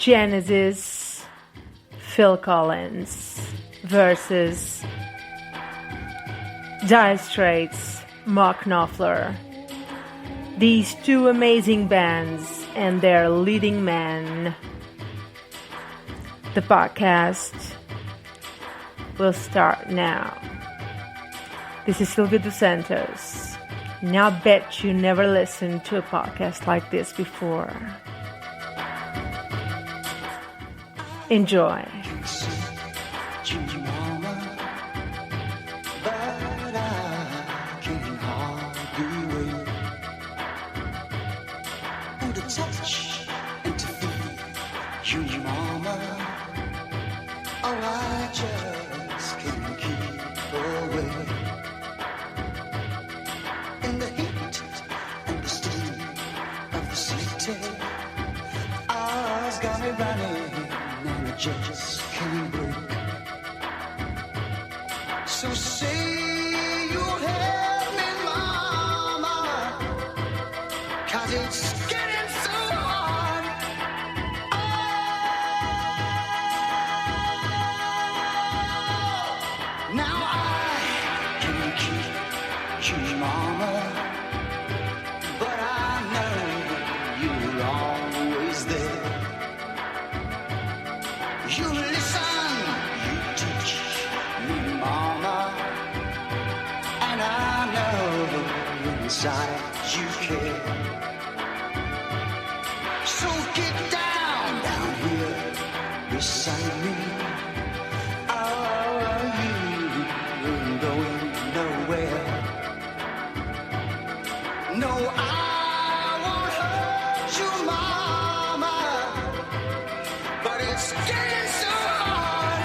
Genesis, Phil Collins versus Dire Straits, Mark Knopfler. These two amazing bands and their leading man. The podcast will start now. This is Silvia Dos Santos. Now bet you never listened to a podcast like this before. Enjoy. Just can't break. So say you'll help me, mama, 'cause it's getting so hard. Oh, now I can keep you, mama, but I know you're always there. You listen, you teach me, mama, and I know inside you care. So get down here beside me. Oh, you ain't going nowhere. No, I won't hurt you, mama, but it's getting so hard.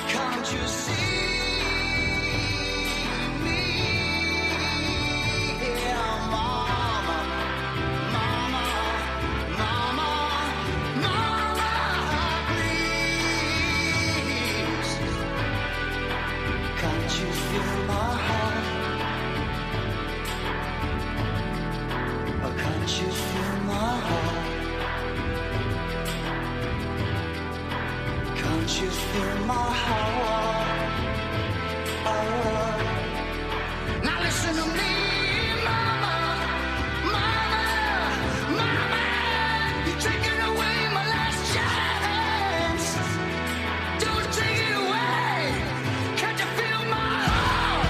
Can't you see me here, mama, mama, mama, mama, please? Can't you feel my heart? Or can't you feel my heart? Can't you feel my heart? Oh. Now listen to me, mama, mama, mama. You're taking away my last chance. Don't take it away. Can't you feel my heart?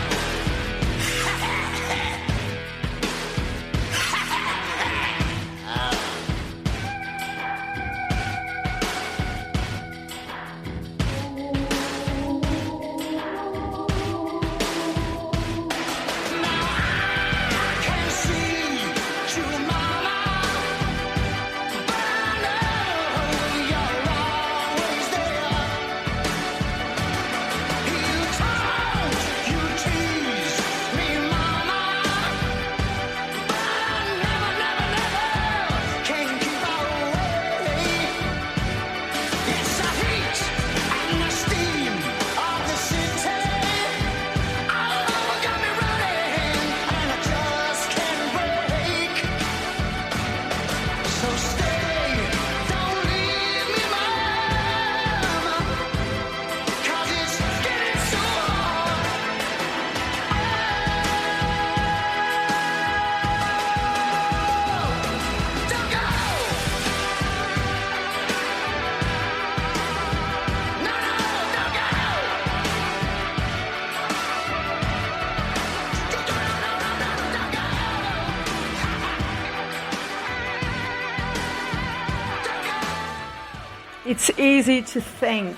It's easy to think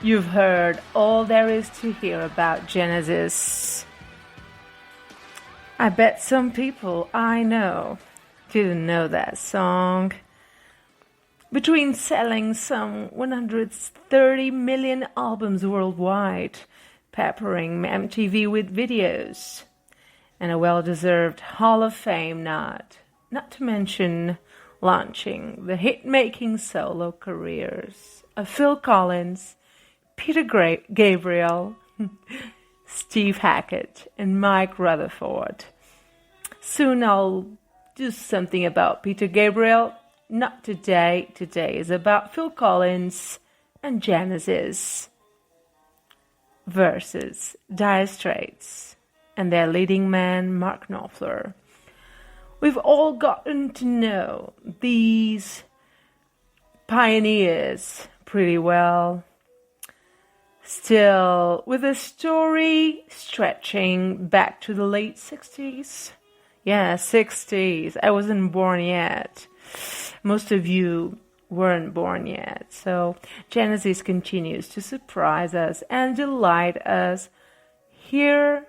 you've heard all there is to hear about Genesis. I bet some people I know didn't know that song. Between selling some 130 million albums worldwide, peppering MTV with videos, and a well-deserved Hall of Fame nod, not to mention launching the hit-making solo careers of Phil Collins, Peter Gabriel, Steve Hackett, and Mike Rutherford. Soon I'll do something about Peter Gabriel. Not today. Today is about Phil Collins and Genesis versus Dire Straits and their leading man, Mark Knopfler. We've all gotten to know these pioneers pretty well. Still, with a story stretching back to the late 60s. Yeah, 60s. I wasn't born yet. Most of you weren't born yet. So Genesis continues to surprise us and delight us. Here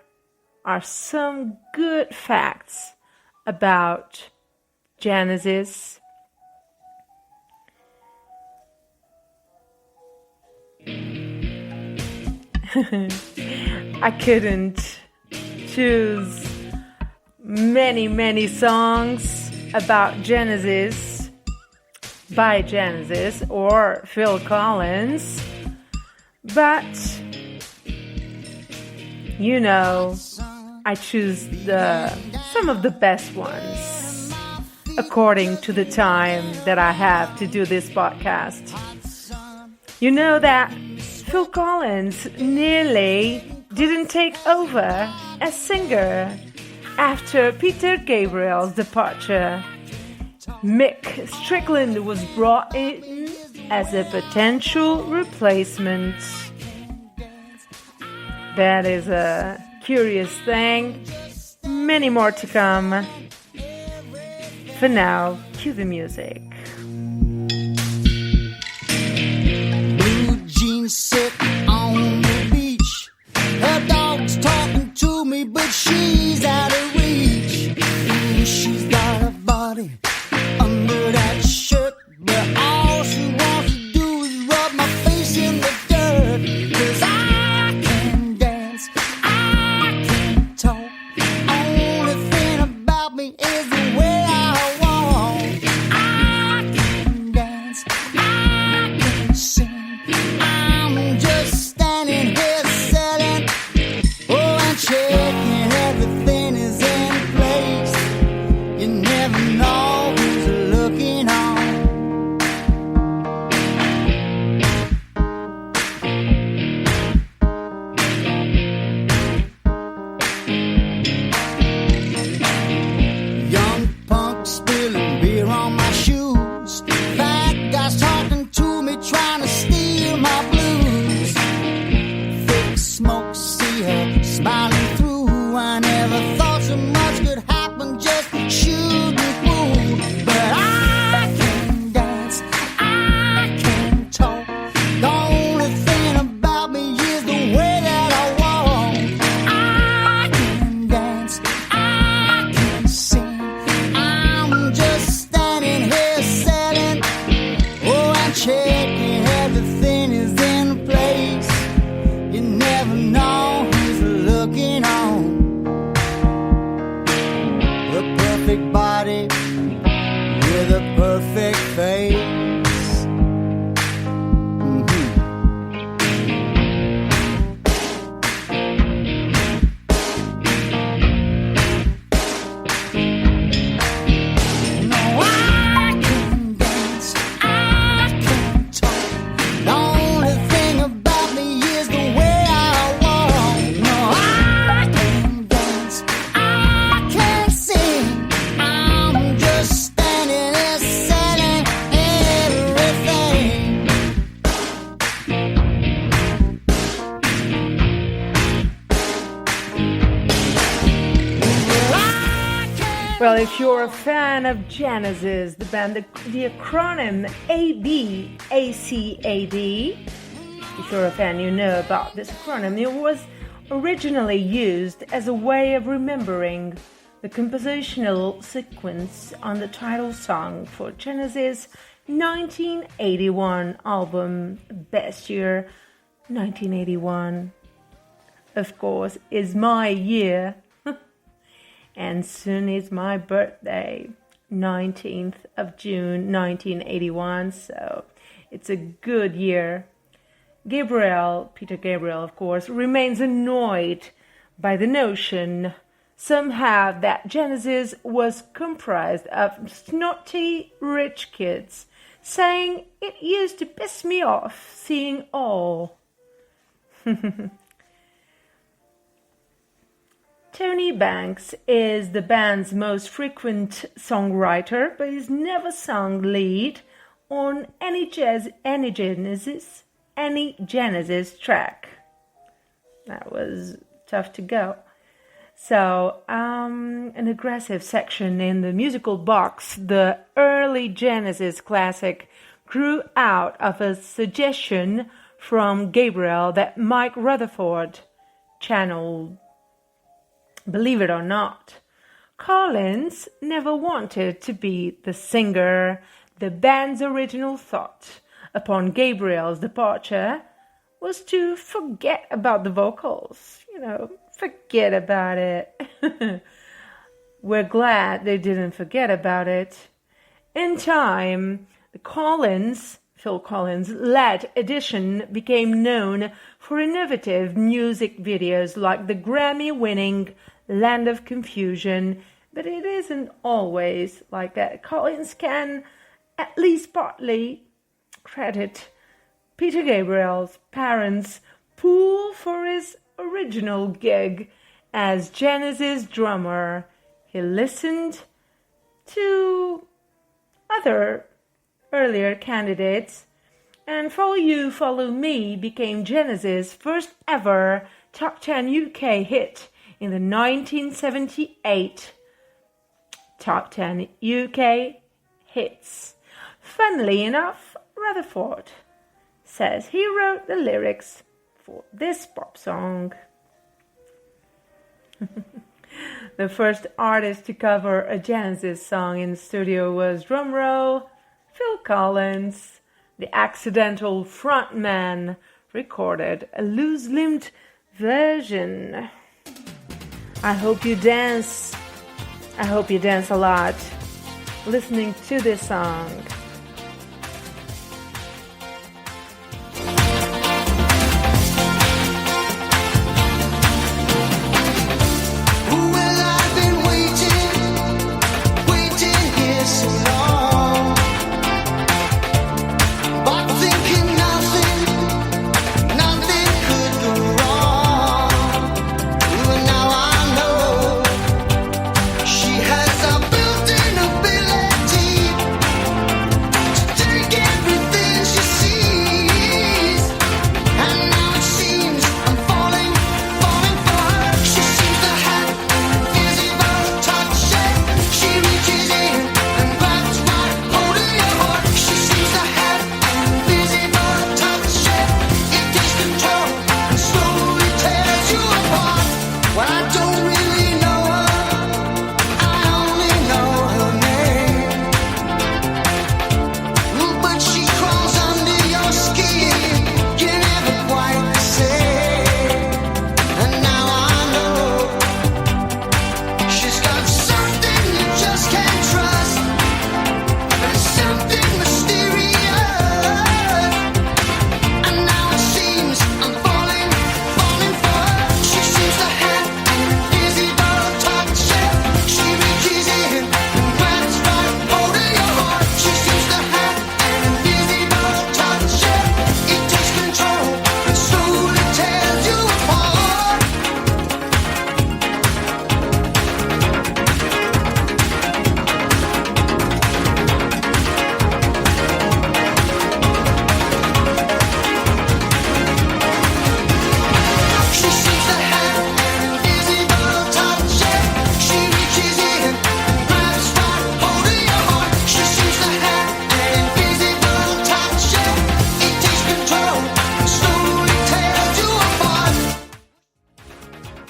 are some good facts about Genesis. I couldn't choose many songs about Genesis by Genesis or Phil Collins, but you know, I choose some of the best ones according to the time that I have to do this podcast. You know that Phil Collins nearly didn't take over as singer after Peter Gabriel's departure. Mick Strickland was brought in as a potential replacement. That is a curious thing. Many more to come. For now, cue the music. Blue jeans sit on the beach. Her dog's talking to me, but she's out of reach. Ooh, she's got a body under that shirt, but all she wants to do is rub my face in the dirt. 'Cause I can dance, I can talk. Only thing about me is the way I walk. I can dance, I can sing. I'm just standing here selling, oh, and checking everything is in place. You never know who's looking on. Young punk spilling beer on my shoes. Fat guys talking to me, trying to steal my blues. Thick smoke, see her smiling through. I never thought so much could happen just shooting through. But I can dance, I can talk. The only thing about me is the way that I walk. I can dance, I can sing. I'm just standing here selling, oh, and checking everything is in place. You never know who's looking on. A perfect body with a perfect face. No, I can dance, I can talk. The only thing about me is the way I walk. No, I can dance, I can sing. I'm just standing there selling everything. Well, if you're a fan of Genesis, the band, the acronym ABACAD, if you're a fan, you know about this acronym. It was originally used as a way of remembering the compositional sequence on the title song for Genesis' 1981 album, Best Year 1981. Of course, is my year, and soon is my birthday, 19th of June 1981, so it's a good year. Peter Gabriel, of course, remains annoyed by the notion somehow that Genesis was comprised of snotty rich kids, saying it used to piss me off seeing all. Tony Banks is the band's most frequent songwriter, but he's never sung lead on any Genesis track. That was tough to go. So, an aggressive section in the musical box, the early Genesis classic, grew out of a suggestion from Gabriel that Mike Rutherford channeled. Believe it or not, Collins never wanted to be the singer. The band's original thought upon Gabriel's departure was to forget about the vocals. Forget about it. We're glad they didn't forget about it. In time, the Phil Collins-led edition became known for innovative music videos like the Grammy-winning Land of Confusion, but it isn't always like that. Collins can, at least partly, credit Peter Gabriel's parents' pool for his original gig as Genesis drummer. He listened to other earlier candidates, and Follow You, Follow Me became Genesis' first ever top 10 UK hit in the 1978 top 10 UK hits. Funnily enough, Rutherford says he wrote the lyrics for this pop song. The first artist to cover a Genesis song in the studio was, drumroll, Phil Collins. The accidental frontman recorded a loose-limbed version. I hope you dance a lot listening to this song. She has a built-in ability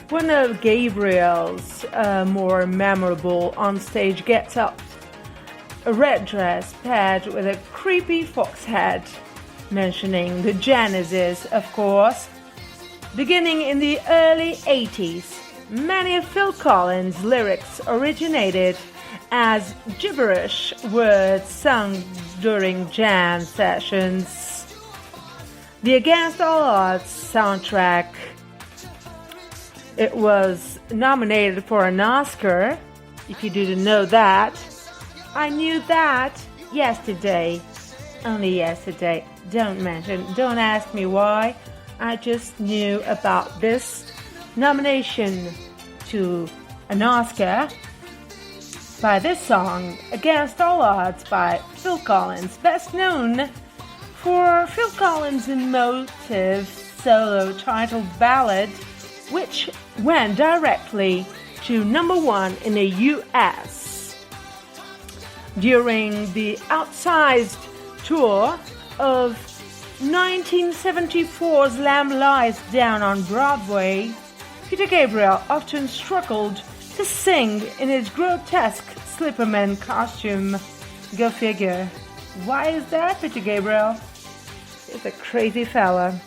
One of Gabriel's more memorable onstage gets-ups, a red dress paired with a creepy fox head, mentioning the Genesis, of course. Beginning in the early 80s, many of Phil Collins' lyrics originated as gibberish words sung during jam sessions. The Against All Odds soundtrack, it was nominated for an Oscar, if you didn't know that. I knew that yesterday, only yesterday. Don't ask me why. I just knew about this nomination to an Oscar by this song, Against All Odds by Phil Collins, best known for Phil Collins' emotive solo titled ballad, which went directly to #1 in the US. During the outsized tour of 1974's Lamb Lies Down on Broadway, Peter Gabriel often struggled to sing in his grotesque Slipperman costume. Go figure. Why is that, Peter Gabriel? He's a crazy fella.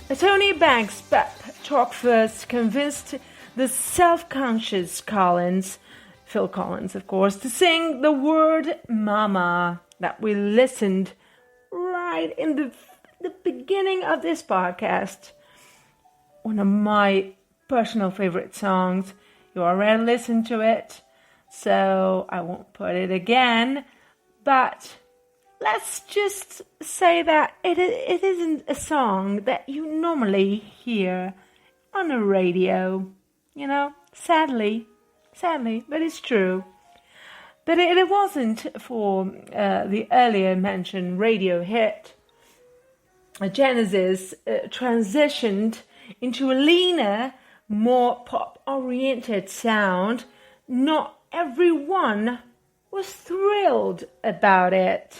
A Tony Banks pep talk first convinced the self-conscious Collins, Phil Collins of course, to sing the word mama that we listened right in the beginning of this podcast. One of my personal favorite songs. You already listened to it, so I won't put it again, but let's just say that it isn't a song that you normally hear on the radio, you know, sadly, but it's true. But it wasn't for the earlier mentioned radio hit. Genesis transitioned into a leaner, more pop-oriented sound. Not everyone was thrilled about it.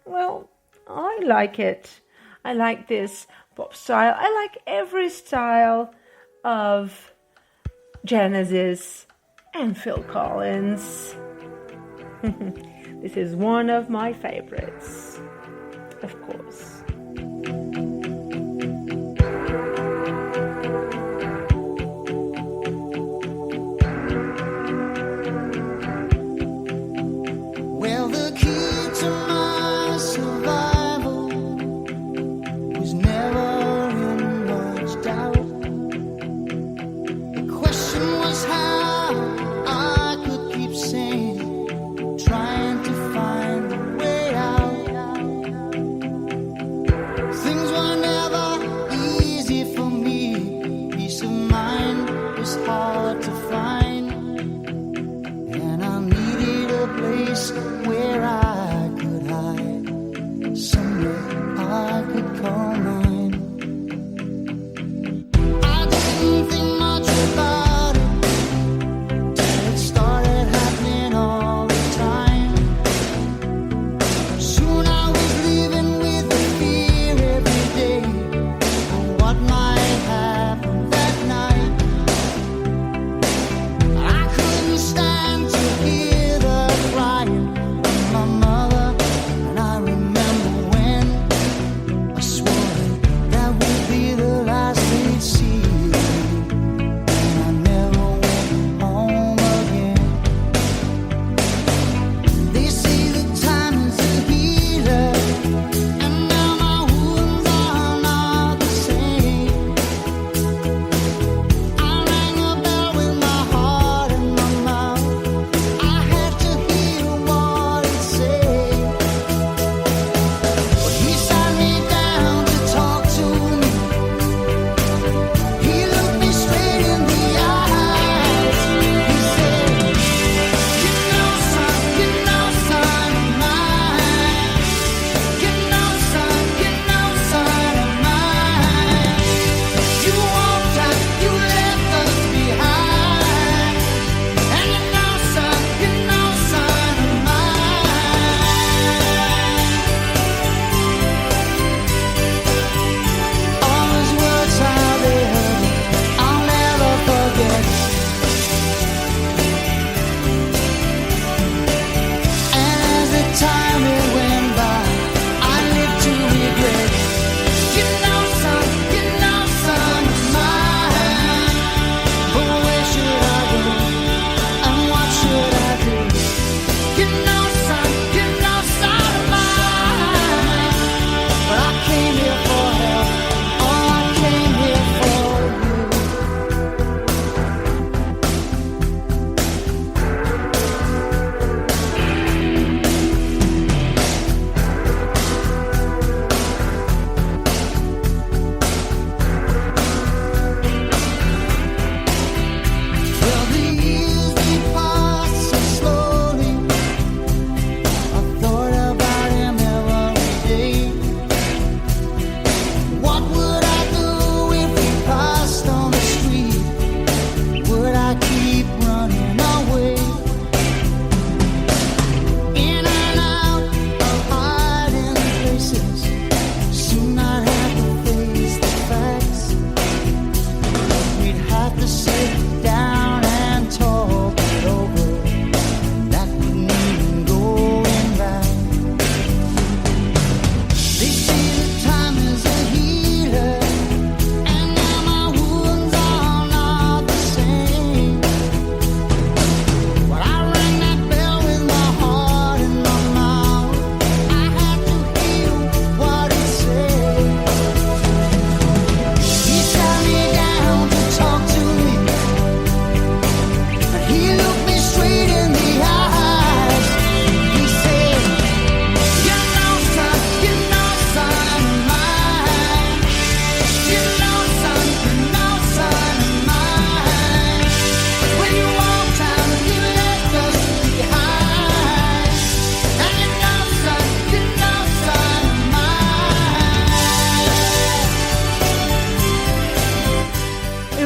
Well, I like it. I like this pop style. I like every style of Genesis and Phil Collins. This is one of my favorites, of course. Well, the key to my survival was never in much doubt. The question was how I could keep sane, trying to find a way out.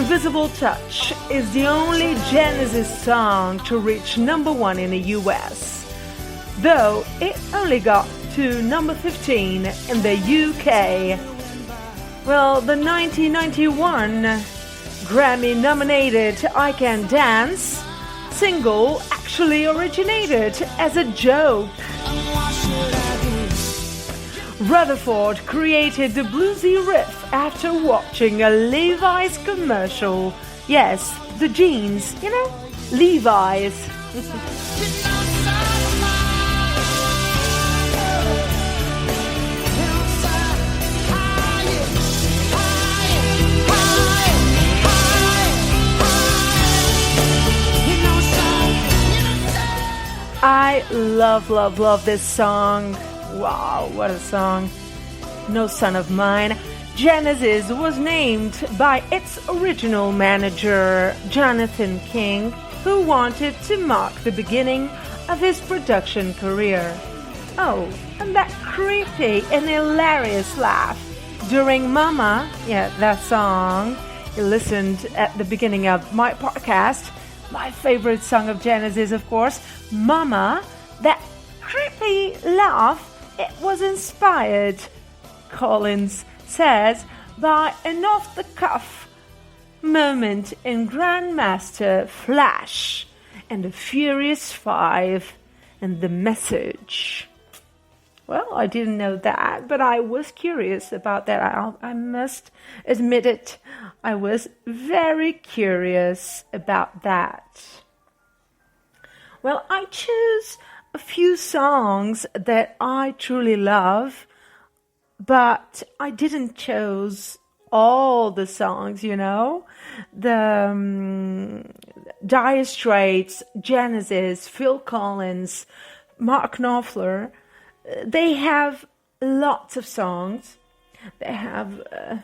Invisible Touch is the only Genesis song to reach number 1 in the US, though it only got to number 15 in the UK. Well, the 1991 Grammy-nominated I Can Dance single actually originated as a joke. Rutherford created the bluesy riff after watching a Levi's commercial. Yes, the jeans, you know, Levi's. I love this song. Wow, what a song. No Son of Mine. Genesis was named by its original manager, Jonathan King, who wanted to mark the beginning of his production career. Oh, and that creepy and hilarious laugh during Mama, yeah, that song you listened at the beginning of my podcast, my favorite song of Genesis, of course, Mama, that creepy laugh. It was inspired, Collins says, by an off-the-cuff moment in Grandmaster Flash and the Furious Five and The Message. Well, I didn't know that, but I was curious about that. I must admit it. I was very curious about that. Well, I choose a few songs that I truly love, but I didn't choose all the songs, you know. The Dire Straits, Genesis, Phil Collins, Mark Knopfler, they have lots of songs. They have a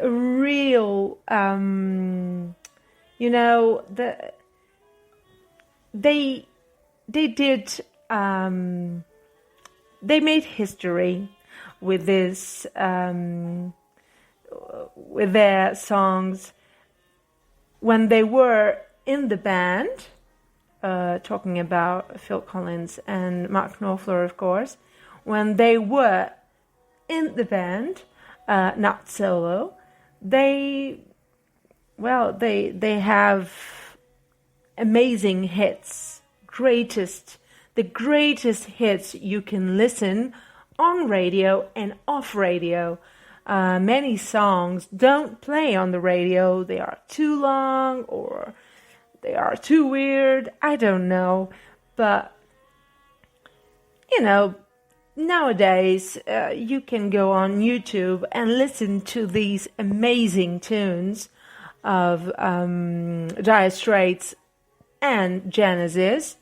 real, you know, they did, they made history with this, with their songs when they were in the band, talking about Phil Collins and Mark Knopfler, of course, when they were in the band, not solo, they have amazing hits. The greatest hits you can listen on radio and off radio. Many songs don't play on the radio. They are too long or they are too weird. I don't know. But, you know, nowadays you can go on YouTube and listen to these amazing tunes of Dire Straits and Genesis.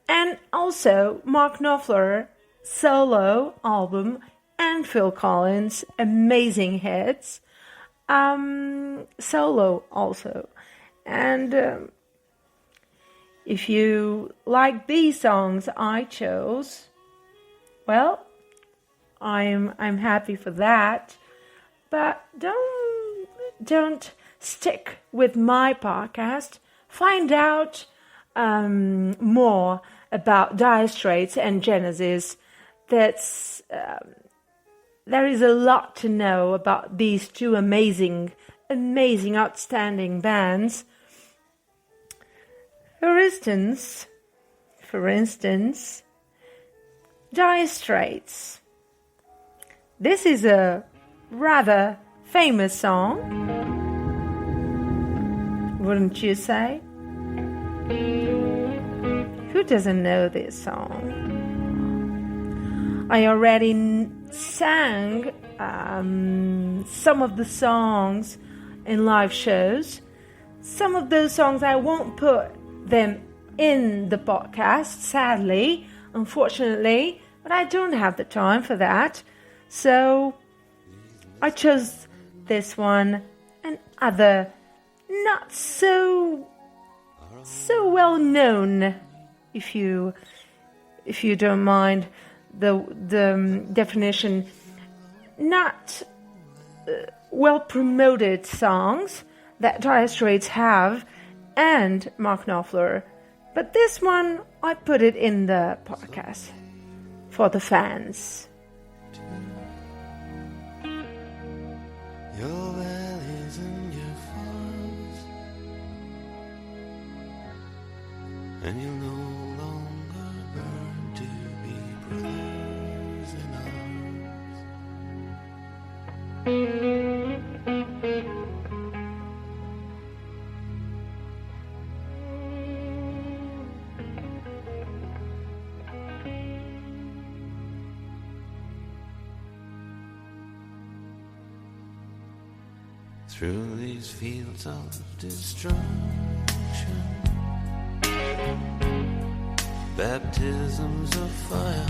And also Mark Knopfler solo album and Phil Collins amazing hits solo also. And if you like these songs I chose, well, I'm happy for that. But don't stick with my podcast. Find out more about Dire Straits and Genesis. There is a lot to know about these two amazing, outstanding bands. For instance, Dire Straits. This is a rather famous song, wouldn't you say? Who doesn't know this song? I already sang some of the songs in live shows. Some of those songs I won't put them in the podcast, sadly, unfortunately, but I don't have the time for that. So I chose this one and other not so well known, if you don't mind the definition, not well-promoted songs that Dire Straits have and Mark Knopfler. But this one, I put it in the podcast for the fans. Your valleys and your farms, and you'll no longer burn to be brothers in through these fields of destruction, baptisms of fire,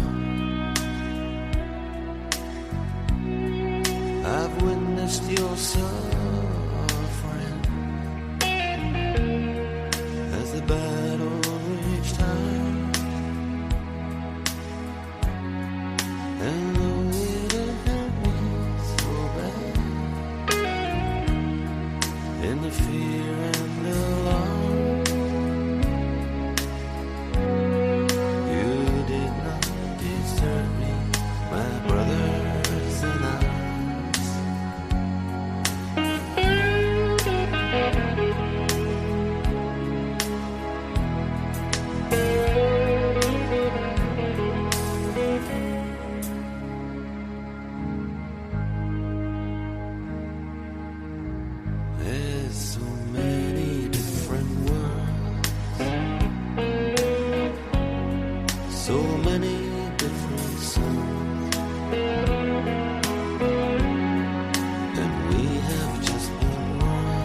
I've witnessed your suffering as the battle reached high, and though it hurt me so bad, in the fear and alarm, you did not desert me, my brothers in arms. There's so many different worlds, so many different suns, and we have just been one,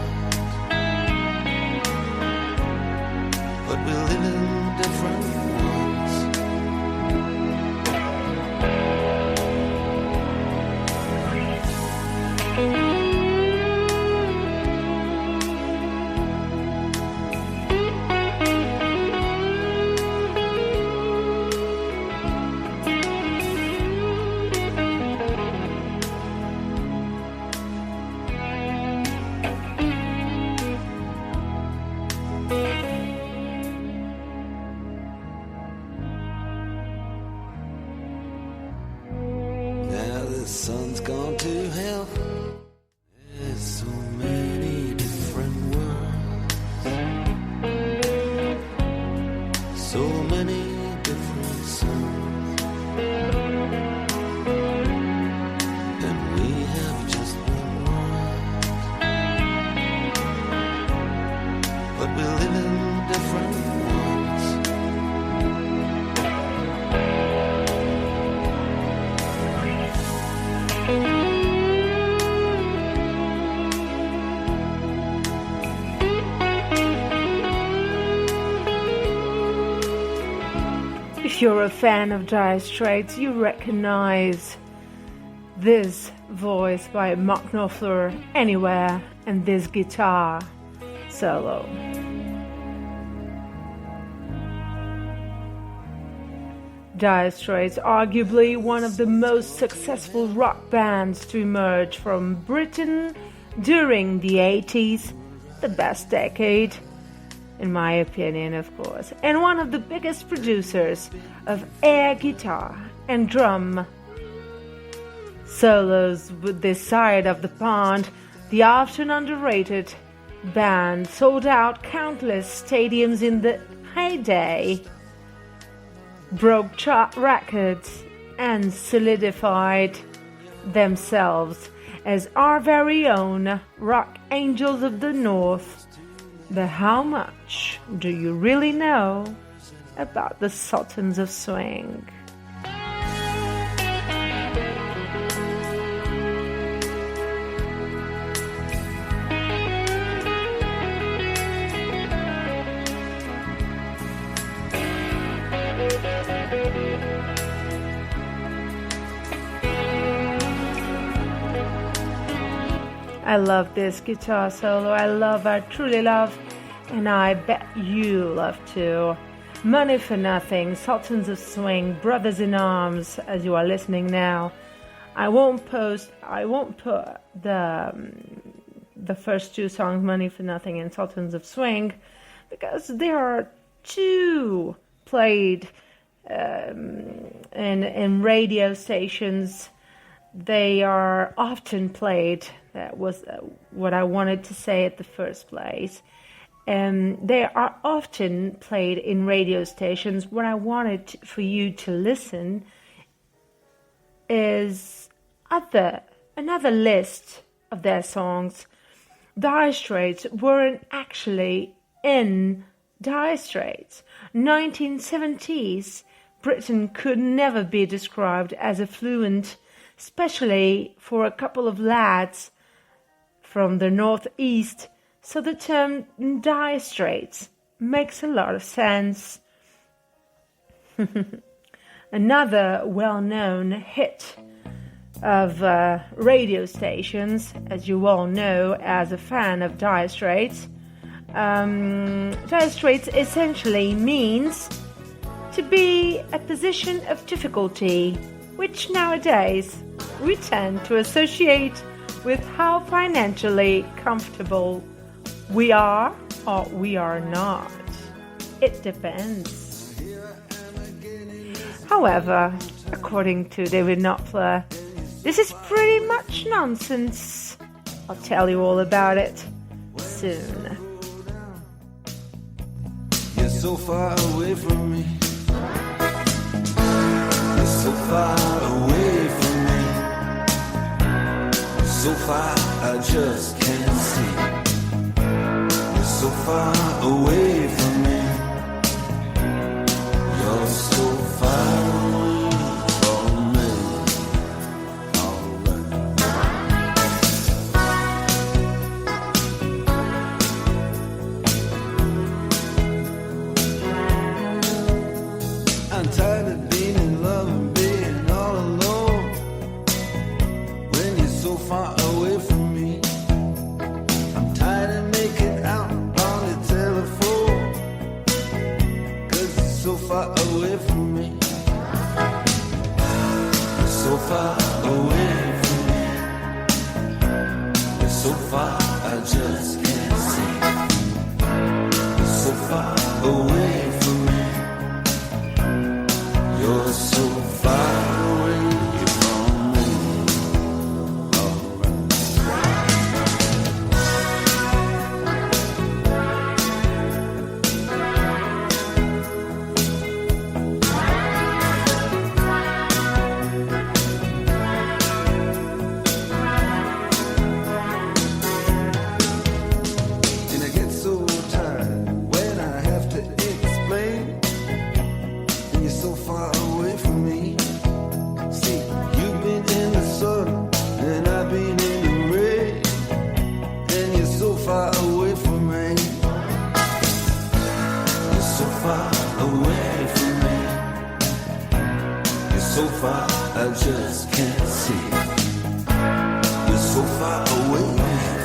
but we live in different ones. Now the sun's gone to hell. There's so many different worlds, so many different suns, and we have just been one, but we live in different ones. If you're a fan of Dire Straits, you recognize this voice by Mark Knopfler anywhere, and this guitar solo. Dire Straits, arguably one of the most successful rock bands to emerge from Britain during the 80s, the best decade, in my opinion, of course, and one of the biggest producers of air guitar and drum solos with this side of the pond. The often underrated band sold out countless stadiums in the heyday, broke chart records, and solidified themselves as our very own rock angels of the North. But how much do you really know about the Sultans of Swing? I love this guitar solo. I truly love, and I bet you love too. Money for Nothing, Sultans of Swing, Brothers in Arms, as you are listening now. I won't put the first two songs, Money for Nothing and Sultans of Swing, because they are too played in radio stations. They are often played. That was what I wanted to say at the first place. They are often played in radio stations. What I wanted for you to listen is another list of their songs. Dire Straits weren't actually in Dire Straits. 1970s Britain could never be described as affluent, especially for a couple of lads from the northeast, so the term Dire Straits makes a lot of sense. Another well-known hit of radio stations, as you all know as a fan of Dire Straits. Dire Straits essentially means to be a position of difficulty, which nowadays we tend to associate with how financially comfortable we are or we are not. It depends. However, according to David Knopfler, this is pretty much nonsense. I'll tell you all about it soon. You're so far away from me. You're so far away from me. So far I just can't see. You're so far away from me. You're so far away from me. I'm tired of being in love and being all alone. When you're so far away from me, I'm tired of making out on the telephone. 'Cause you're so far away from me. You're so far away from me. You're so far I just can't see. You're so far away from me. You're so far away from me. And I get so tired when I have to explain. And you're so far away from me. See, you've been in the sun and I've been in the rain. And you're so far away from me. You're so far away from me. You're so far I just can't see. You're so far away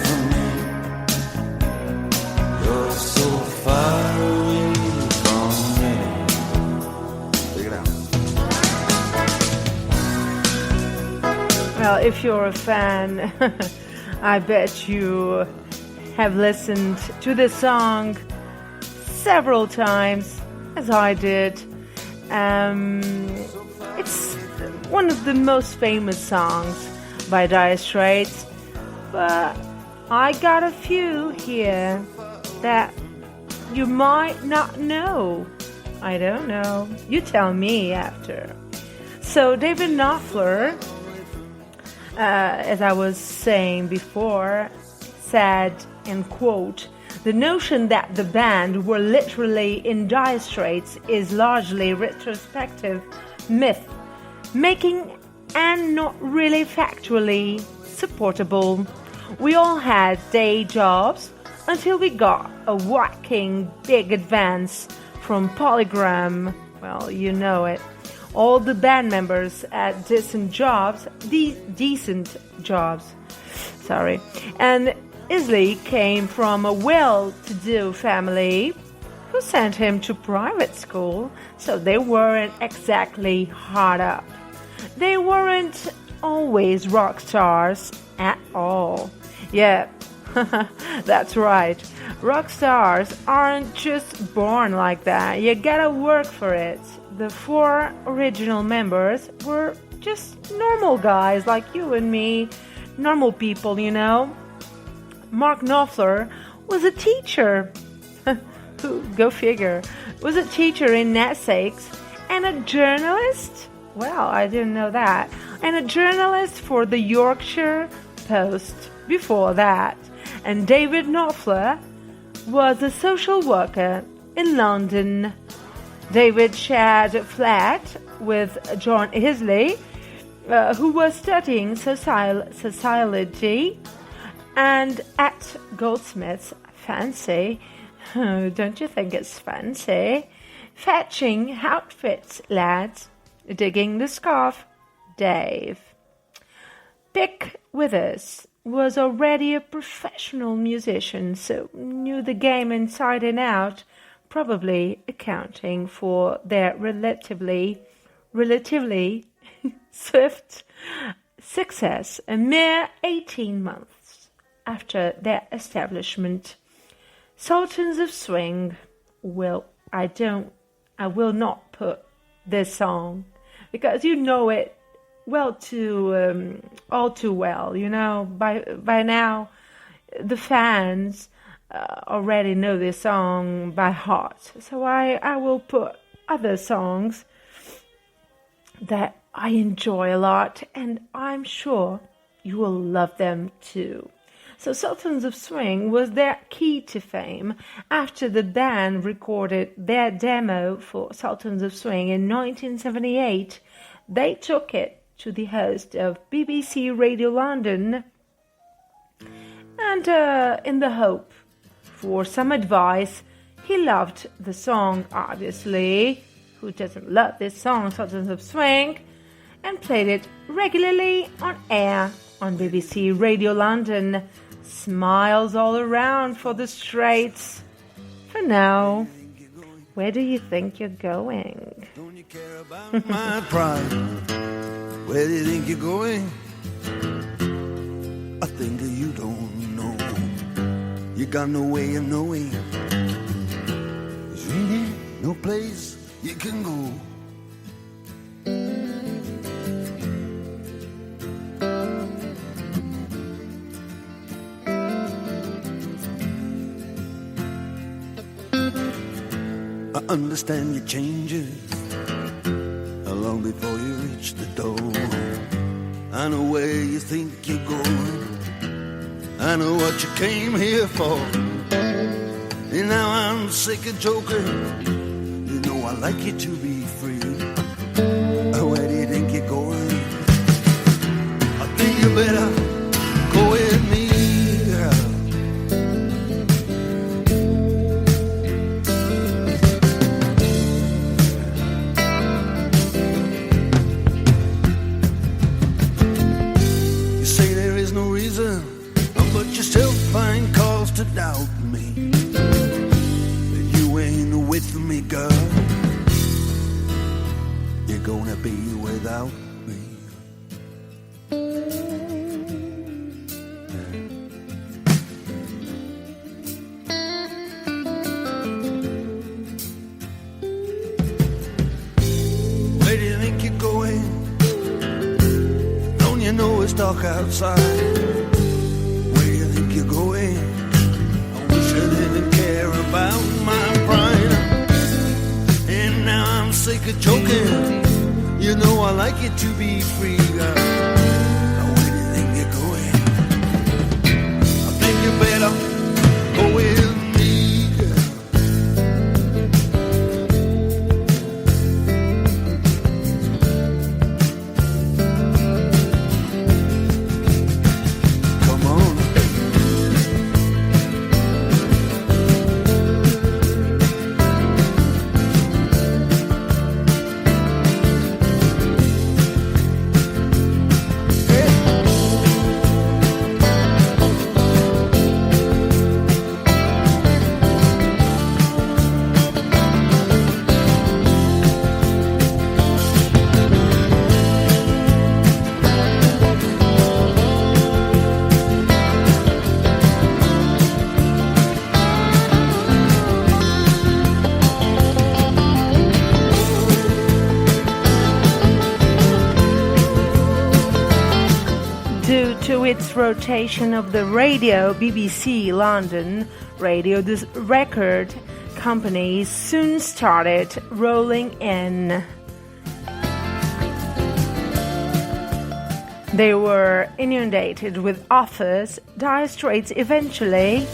from me. You're so far away from me. Take it out. Well, if you're a fan, I bet you have listened to this song several times, as I did. It's one of the most famous songs by Dire Straits, but I got a few here that you might not know. I don't know. You tell me after. So David Knopfler, as I was saying before, said, and quote, "The notion that the band were literally in Dire Straits is largely retrospective myth, making and not really factually supportable. We all had day jobs until we got a whacking big advance from Polygram." Well, you know it. All the band members at decent jobs, and Isley came from a well-to-do family who sent him to private school, so they weren't exactly hard up. They weren't always rock stars at all. Yeah, that's right. Rock stars aren't just born like that. You gotta work for it. The 4 original members were just normal guys like you and me. Normal people, you know. Mark Knopfler was a teacher. Go figure. Was a teacher in Essex and a journalist. Well, I didn't know that. And a journalist for the Yorkshire Post before that. And David Knopfler was a social worker in London. David shared a flat with John Isley, who was studying sociology, and at Goldsmith's fancy. Don't you think it's fancy? Fetching outfits, lads. Digging the scarf, Dave. Pick Withers was already a professional musician, so knew the game inside and out, probably accounting for their relatively swift success a mere 18 months after their establishment. Sultans of Swing I will not put this song because you know it all too well. You know, by now the fans already know this song by heart. So I will put other songs that I enjoy a lot, and I'm sure you will love them too. So Sultans of Swing was their key to fame. After the band recorded their demo for Sultans of Swing in 1978, they took it to the host of BBC Radio London, and in the hope for some advice, he loved the song, obviously. Who doesn't love this song, Sultans of Swing? And played it regularly on air on BBC Radio London. Smiles all around for the Straits. For now, where do you think you're going? Don't you care about my pride? Where do you think you're going? I think you don't know. You got no way of knowing. There's really no place you can go. I understand your changes long before you reach the door. I know where you think you're going. I know what you came here for. And now I'm sick of joking. You know I like you to be free. Where do you think you're going? I think you better go with me, girl. You say there is no reason, but you still find cause to doubt me. That you ain't with me, girl. You're gonna be without me. Where do you think you're going? Don't you know it's dark outside? Where do you think you're going? I wish I didn't care about my pride. And now I'm sick of joking. You know I like it to be free, girl. Now where do you think you're going? I think you better go with me, girl. Come on. to its rotation of the radio BBC London radio, the record companies soon started rolling in. They were inundated with offers. Dire Straits eventually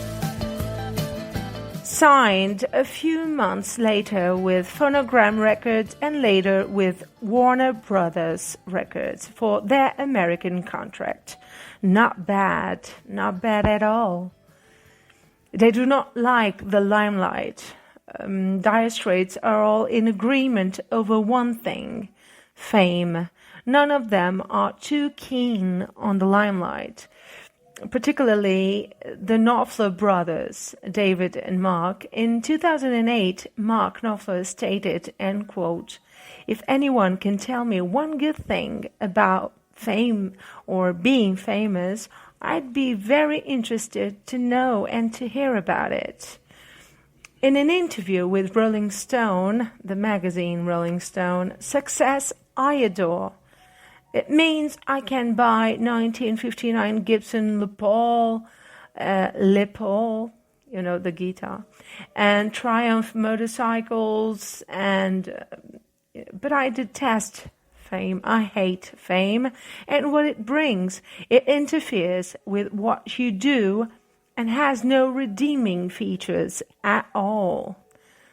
signed a few months later with Phonogram Records and later with Warner Brothers Records for their American contract. Not bad at all. They do not like the limelight. Dire Straits are all in agreement over one thing: fame. None of them are too keen on the limelight. Particularly the Knopfler brothers, David and Mark. In 2008, Mark Knopfler stated, end quote, "If anyone can tell me one good thing about fame or being famous, I'd be very interested to know and to hear about it." In an interview with Rolling Stone, the magazine Rolling Stone, "Success I adore. It means I can buy 1959 Gibson Les Paul, you know, the guitar, and Triumph motorcycles, but I detest fame. I hate fame and what it brings. It interferes with what you do and has no redeeming features at all."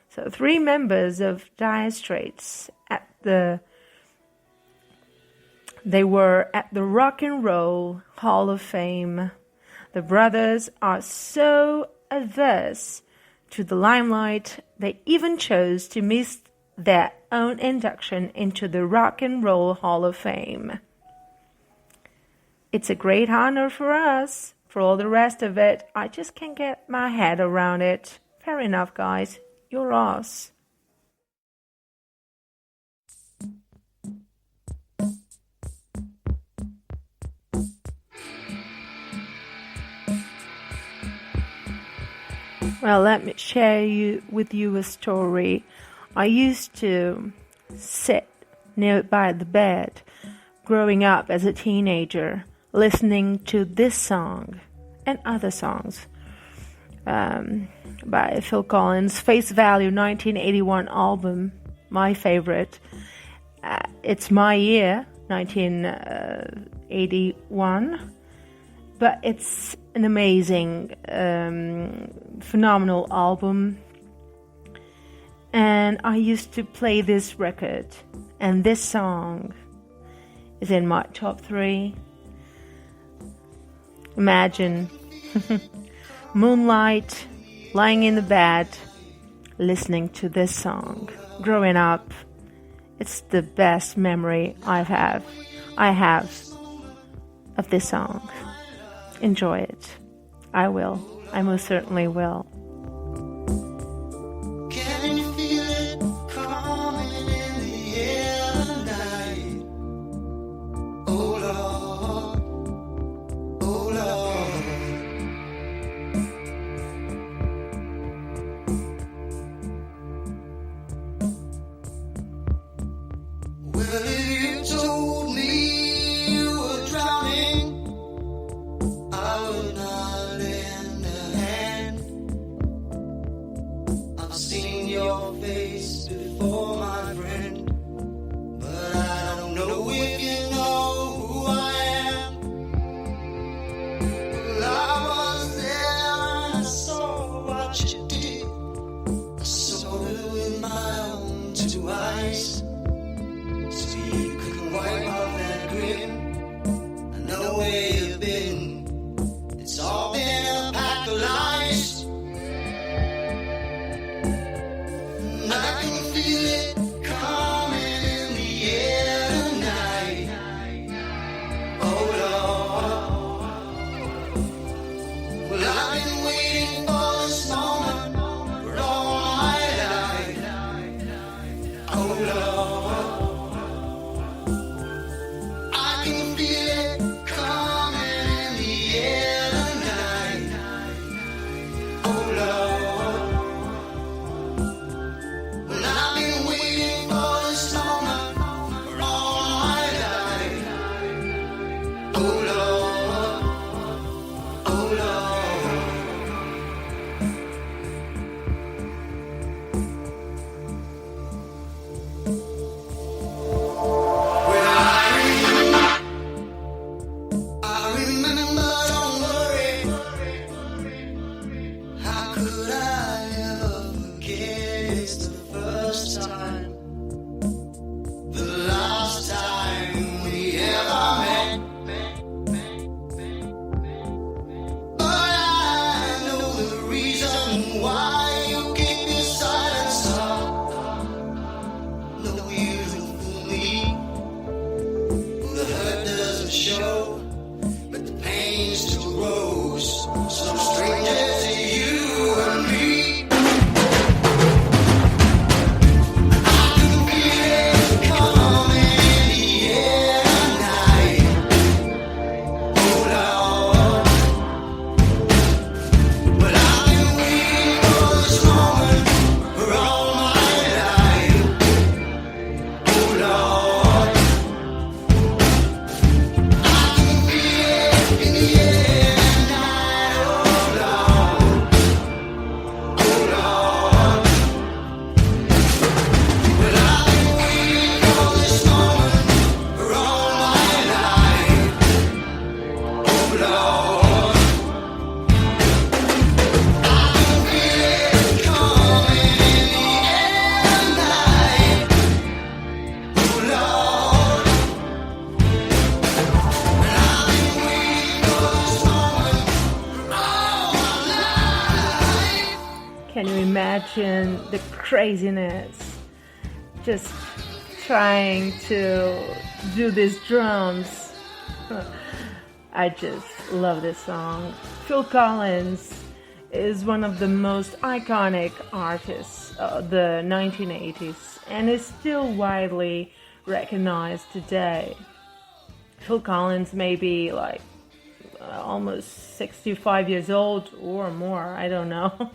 So 3 members of Dire Straits They were at the Rock and Roll Hall of Fame. The brothers are so averse to the limelight, they even chose to miss their own induction into the Rock and Roll Hall of Fame. It's a great honor for us. For all the rest of it, I just can't get my head around it. Fair enough, guys. You're us. Well, let me share with you a story. I used to sit nearby the bed growing up as a teenager, listening to this song and other songs by Phil Collins, Face Value 1981 album, my favorite. It's my year, 1981. But it's an amazing, phenomenal album. And I used to play this record. And this song is in my top 3. Imagine moonlight, lying in the bed, listening to this song. Growing up, it's the best memory I have of this song. Enjoy it. I will. I most certainly will. Can you feel it coming in the air tonight? Oh Lord, oh Lord. Well, if you told me you were drowning, I would not lend a hand. I've seen your face before, my friend, but I don't know if you know who I am. Well, I was there and I saw what you did. I saw it with my own 2 eyes. So you couldn't wipe off that grin. I know where you've been. It's all been a pack of lies. And I can feel it coming in the air tonight. Oh Lord. Well, I've been waiting for How could I ever forget? It's the first time, the last time we ever met. But I know the reason why you keep your silence up. No, you don't fool me. The hurt doesn't show, but the pain still grows. Some stranger to you and me. I can feel it coming in the air tonight. Oh Lord, but I've been waiting for this moment for all my life. Oh Lord, I can feel it in the air tonight. Oh Lord, oh Lord, but I've been waiting for this moment for all my life. Oh Lord, I can feel it coming in the air tonight. Oh Lord, and I've been waiting for this moment for all my life. Can you imagine the craziness? Just trying to do these drums. I just love this song. Phil Collins is one of the most iconic artists of the 1980s and is still widely recognized today. Phil Collins may be like almost 65 years old or more, I don't know,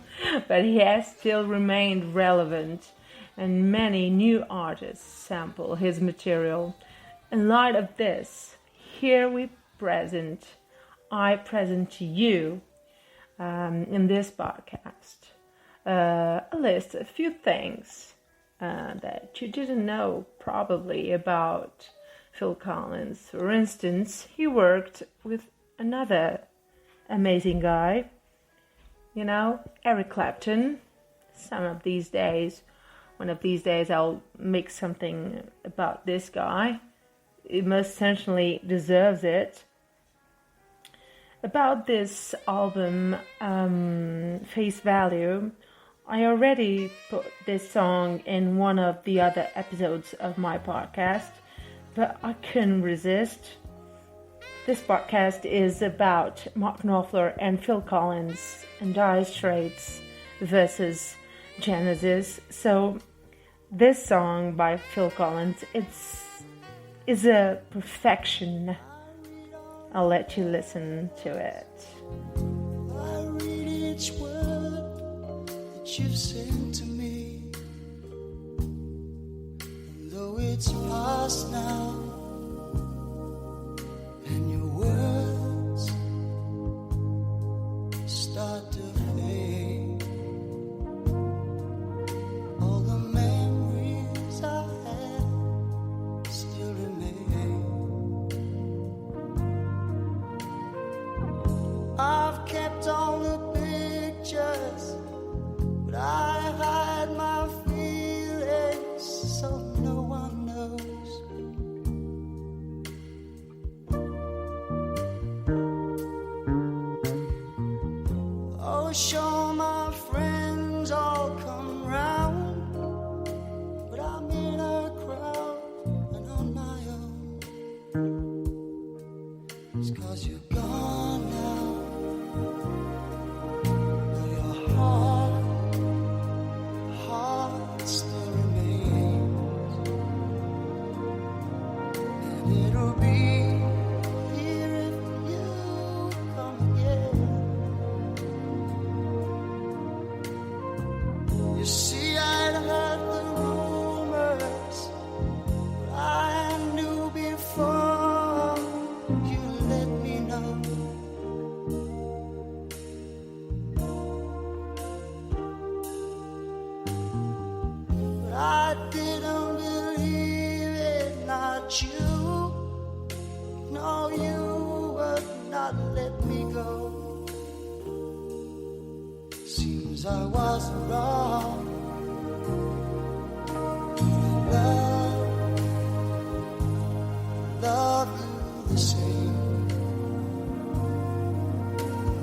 but he has still remained relevant, and many new artists sample his material. In light of this, here I present to you in this podcast a list of few things that you didn't know probably about Phil Collins. For instance, he worked with another amazing guy, you know, Eric Clapton. One of these days I'll make something about this guy. It most certainly deserves it. About this album, Face Value, I already put this song in one of the other episodes of my podcast, but I couldn't resist. This podcast is about Mark Knopfler and Phil Collins and Dire Straits versus Genesis. So this song by Phil Collins, is a perfection. I'll let you listen to it. I read each word that you've sent to me, and though it's past now, and your words start to fade, all the memories I had still remain. I've kept all the pictures, but I hide my feelings so no one knows. Oh, sure, my friends all come round, but I'm in a crowd and on my own. It's 'cause you're gone now. Though your heart still remains, and it'll be here if you come again. You Seems I was wrong. Love, love you the same.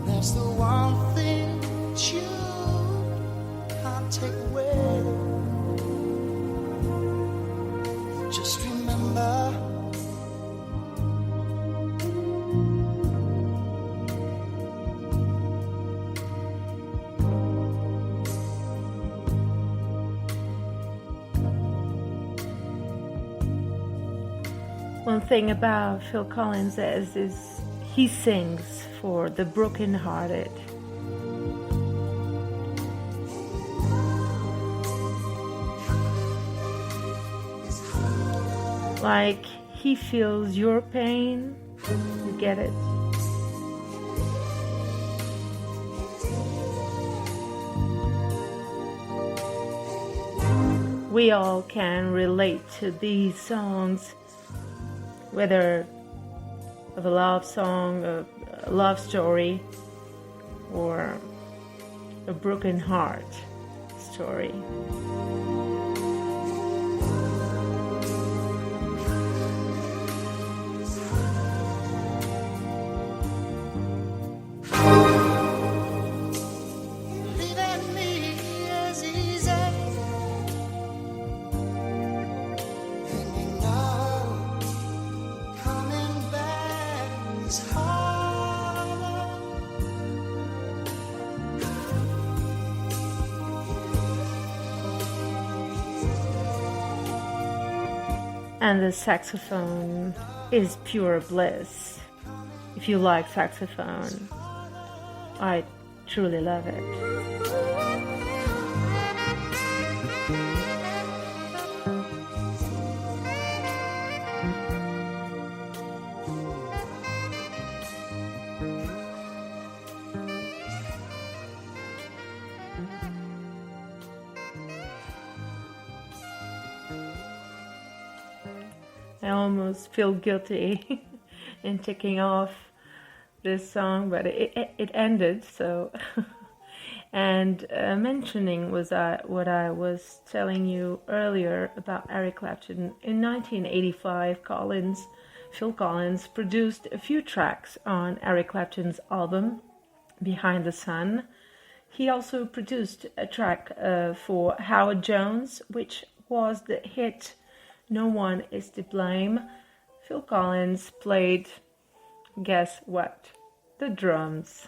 That's the one thing that you can't take away. Just remember, one thing about Phil Collins is he sings for the brokenhearted. Like he feels your pain, you get it. We all can relate to these songs, whether of a love song, a love story, or a broken heart story. leaving me as easy. And you know, coming back is harder. And the saxophone is pure bliss. If you like saxophone, I truly love it. I almost feel guilty in ticking off this song, but it ended, so. And mentioning what I was telling you earlier about Eric Clapton. In 1985, Phil Collins produced a few tracks on Eric Clapton's album, Behind the Sun. He also produced a track for Howard Jones, which was the hit No One Is to Blame. Phil Collins played, guess what? The drums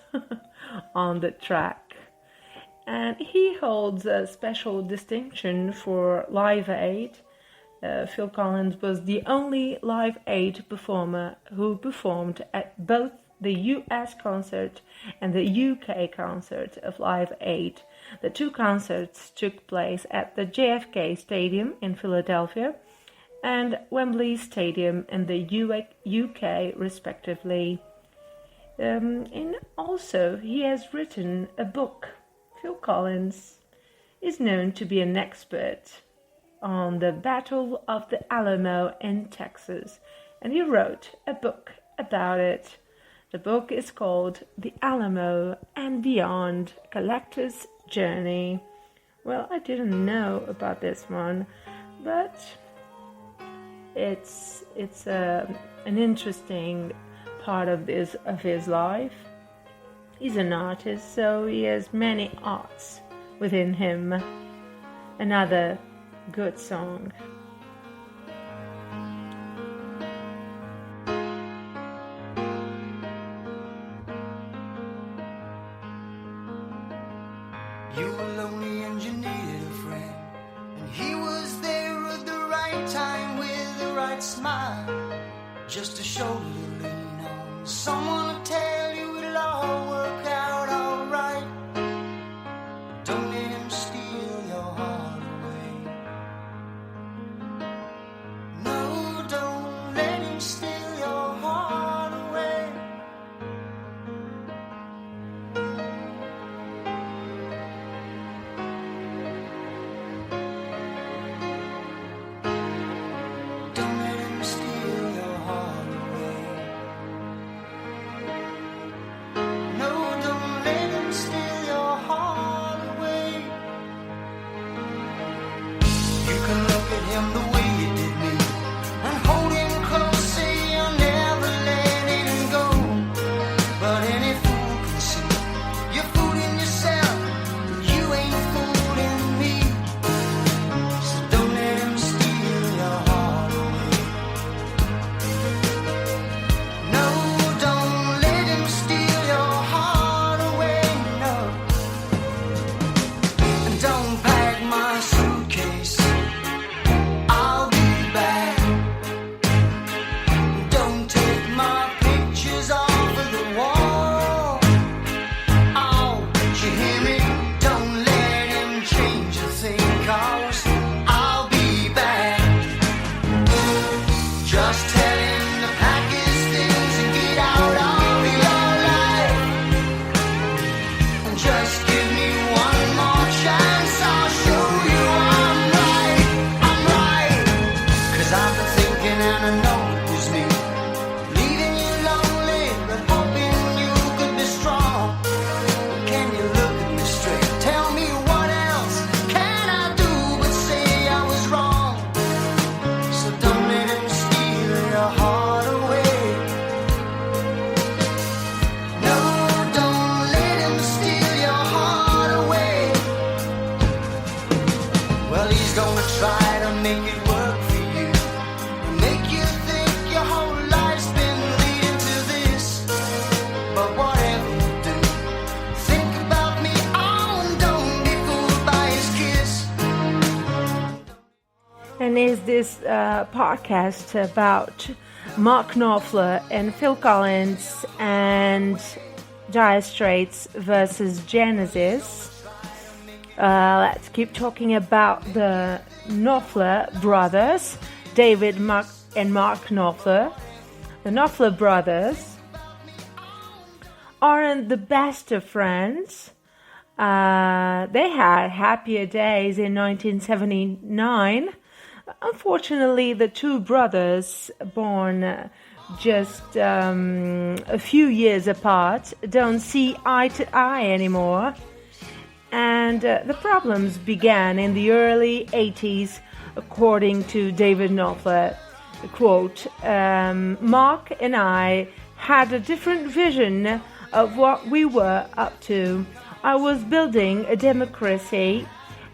on the track. And he holds a special distinction for Live Aid. Phil Collins was the only Live Aid performer who performed at both the US concert and the UK concert of Live Aid. The two concerts took place at the JFK Stadium in Philadelphia and Wembley Stadium in the UK, respectively. And also, he has written a book. Phil Collins is known to be an expert on the Battle of the Alamo in Texas, and he wrote a book about it. The book is called The Alamo and Beyond, Collector's Journey. Well, I didn't know about this one, but it's an interesting part of his life. He's an artist, so he has many arts within him. Another good song. You were lonely and you needed a friend, and he was there at the right time with the right smile, just a shoulder to lean on, someone to tell you it'll all work out alright. Don't let him steal your heart away. No, don't let him steal your heart away. Don't let him steal your heart away. and is this podcast about Mark Knopfler and Phil Collins and Dire Straits versus Genesis. Let's keep talking about the Knopfler brothers, David and Mark Knopfler. The Knopfler brothers aren't the best of friends. They had happier days in 1979. Unfortunately, the two brothers, born just a few years apart, don't see eye to eye anymore. And the problems began in the early 80s, according to David Knopfler. Quote, Mark and I had a different vision of what we were up to. I was building a democracy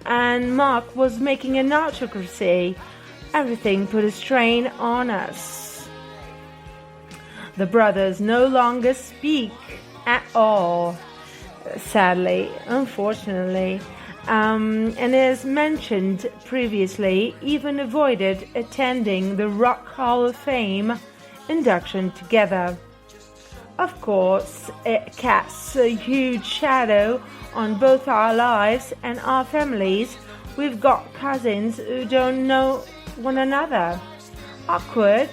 and Mark was making an autocracy. Everything put a strain on us. The brothers no longer speak at all, sadly, unfortunately, and as mentioned previously, even avoided attending the Rock Hall of Fame induction together. Of course, it casts a huge shadow on both our lives and our families. We've got cousins who don't know one another. Awkward,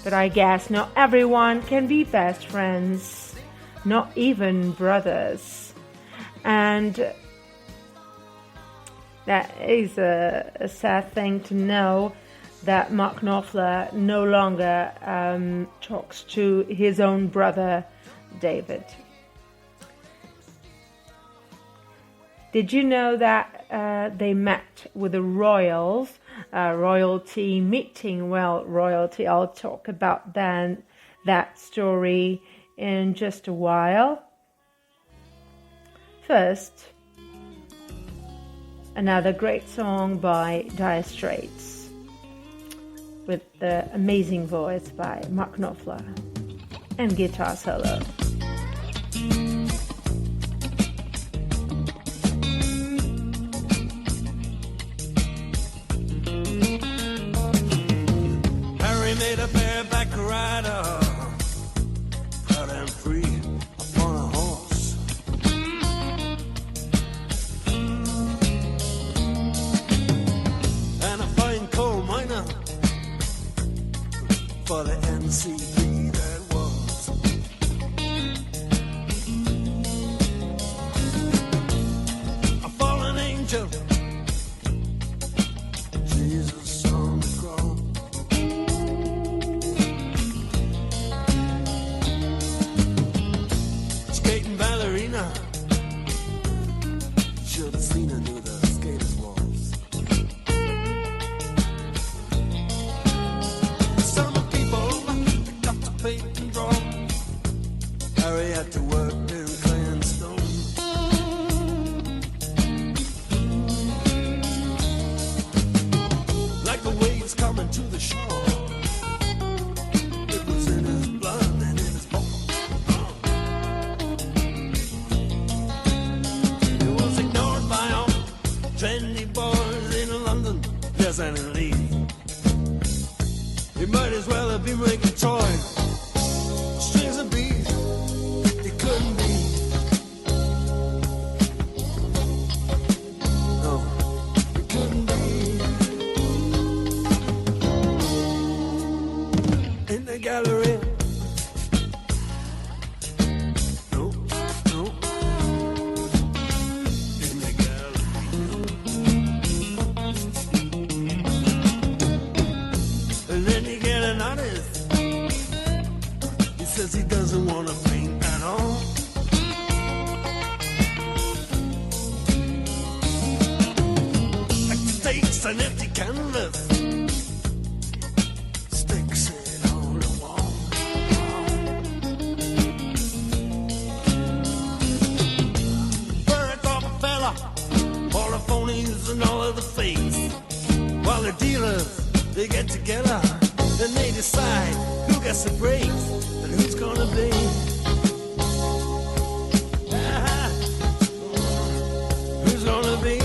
but I guess not everyone can be best friends, not even brothers. And that is a sad thing to know, that Mark Knopfler no longer talks to his own brother, David. Did you know that they met with the royals, royalty meeting? Well, royalty, I'll talk about that story in just a while. First, another great song by Dire Straits, with the amazing voice by Mark Knopfler and guitar solo. Harry made a bareback rider, proud and free upon a horse. And a fine coal miner for the NCB that was. A fallen angel, Jesus on the cross. Skating ballerina, should have seen her do the skater's waltz. Some people got to paint and draw. Harry had to work in clay and stone. Like the waves coming to the shore, it was in his blood and in his bones. He was ignored by all trendy boys in London, yes, and in Leeds. He might as well have been making toys. Strings and beads, he couldn't be. No, he couldn't be. In the gallery. No, no. In the gallery. And then you get an artist. He says he doesn't want to paint at all. Like stakes and empty canvas. Sticks it on the wall. Birds off a fella, all the phonies and all of the fakes. While the dealers, they get together and they decide who gets the breaks and who's gonna be. Who's gonna be?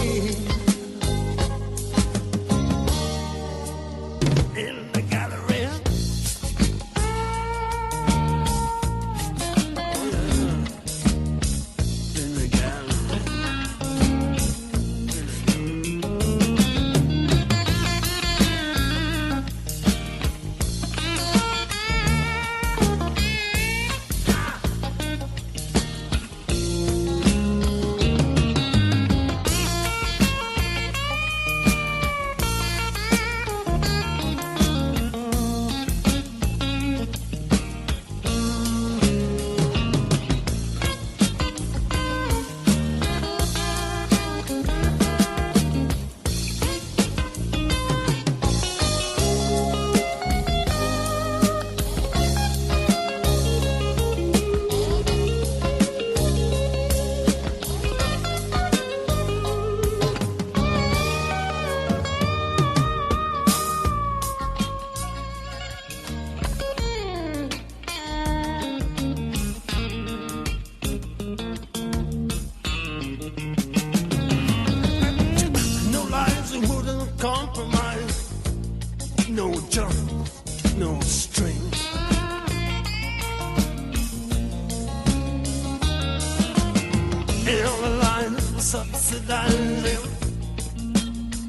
and milk.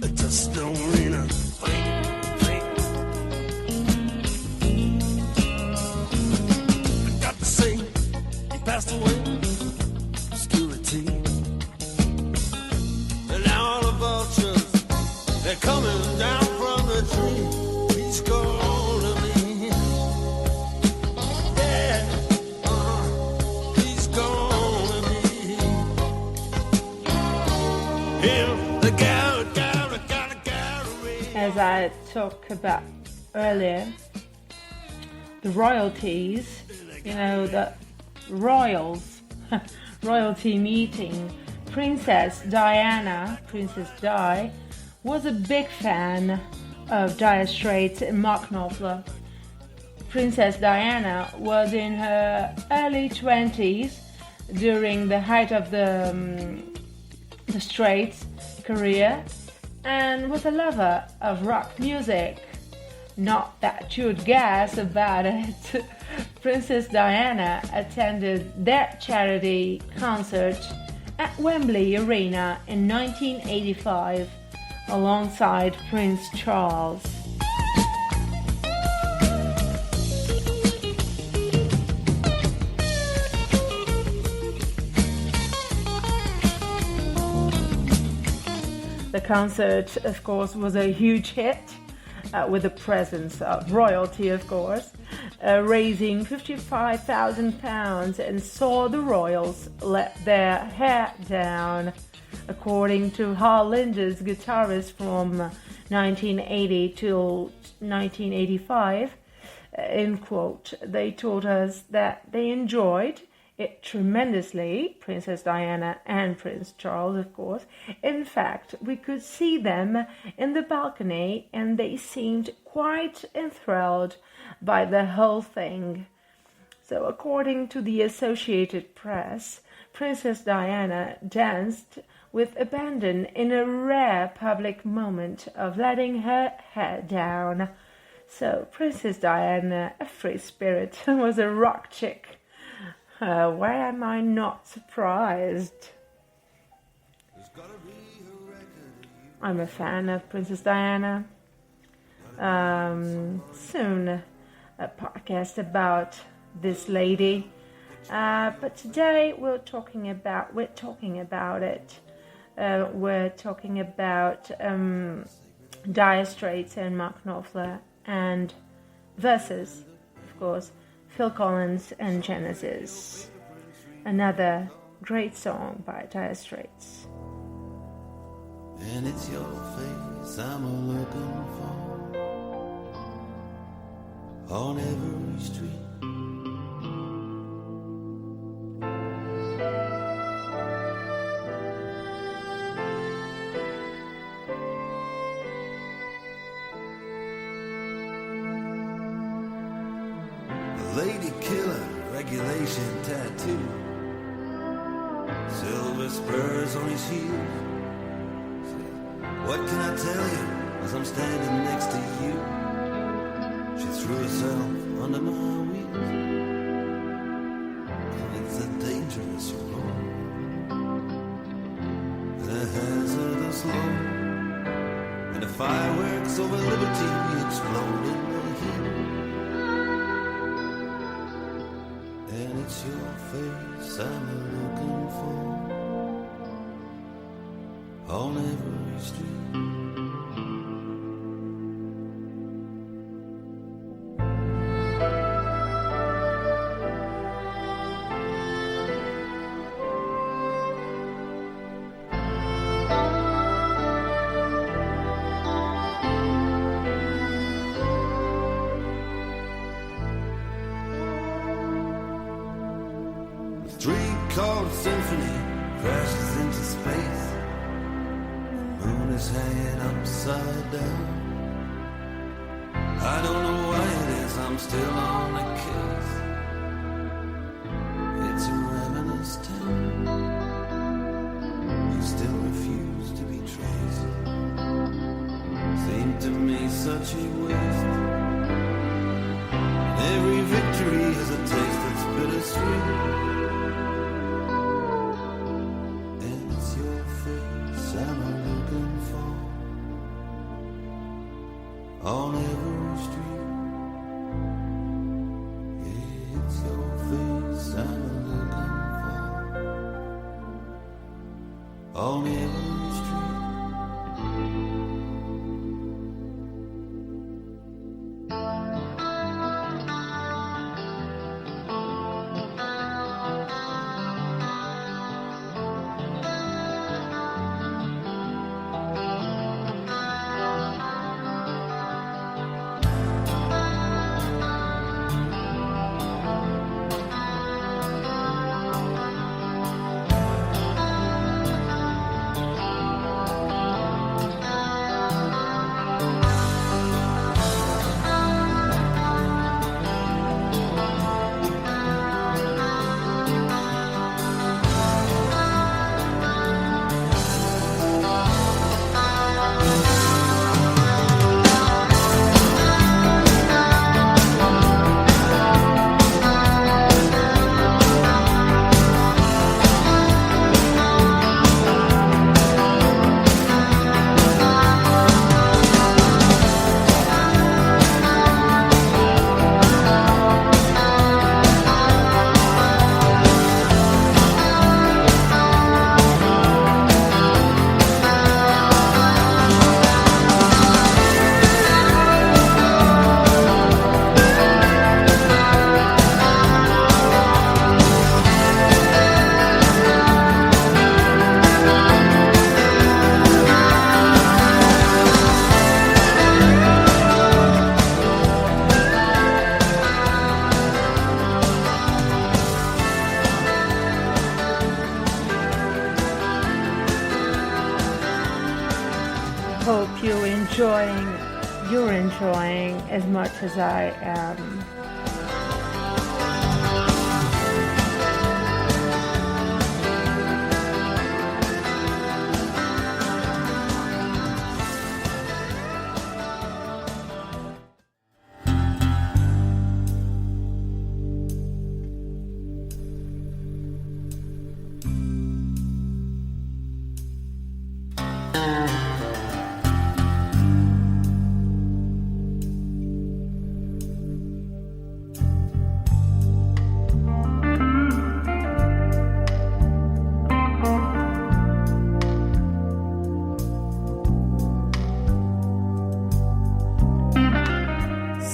It just don't mean a thing. I got to say, he passed away. Obscurity. And now all the vultures, they're coming down from the tree. He's gonna be, yeah, he's gonna be him, the Gary. As I talked about earlier, the royalties, the royals, royalty meeting, Princess Di, was a big fan of Dire Straits and Mark Knopfler. Princess Diana was in her early 20s during the height of the Straits' career and was a lover of rock music. Not that you'd guess about it. Princess Diana attended their charity concert at Wembley Arena in 1985 alongside Prince Charles. The concert, of course, was a huge hit, with the presence of royalty, of course, raising £55,000 and saw the royals let their hair down. According to Hal Linde's guitarist from 1980 till 1985, in quote, they told us that they enjoyed it tremendously, Princess Diana and Prince Charles, of course. In fact, we could see them in the balcony and they seemed quite enthralled by the whole thing. So according to the Associated Press, Princess Diana danced with abandon in a rare public moment of letting her hair down. So Princess Diana, a free spirit, was a rock chick. Why am I not surprised? I'm a fan of Princess Diana. Soon a podcast about this lady. But today we're talking about it. We're talking about Dire Straits and Mark Knopfler and versus, of course, Phil Collins and Genesis. Another great song by Dire Straits. And it's your face I'm looking for on every street. Lady killer, regulation tattoo, silver spurs on his heels. What can I tell you as I'm standing next to you? She threw herself under my wheels. It's a dangerous road, and a hazardous load, and the fireworks over liberty explode in the heat. And it's your face I'm looking for on every street. Three-chord symphony crashes into space. The moon is hanging upside down. I don't know why it is I'm still on the case. It's a ravenous town. You still refuse to be traced. Seemed to me such a waste. Every victory has a taste that's bittersweet. And it's your face on every street. It's your face I'm looking for on every street. Hope you're enjoying as much as I am.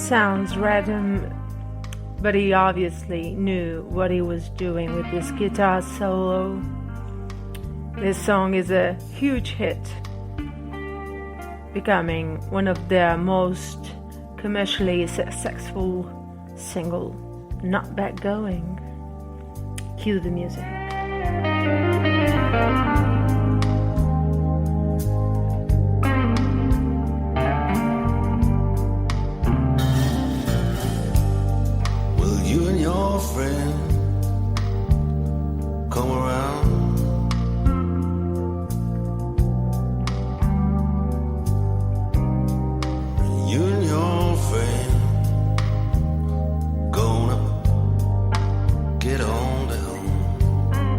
Sounds random, but he obviously knew what he was doing with this guitar solo. This song is a huge hit, becoming one of their most commercially successful single. Not Back Going. Cue the music. You and your friend come around. You and your friend gonna get on down.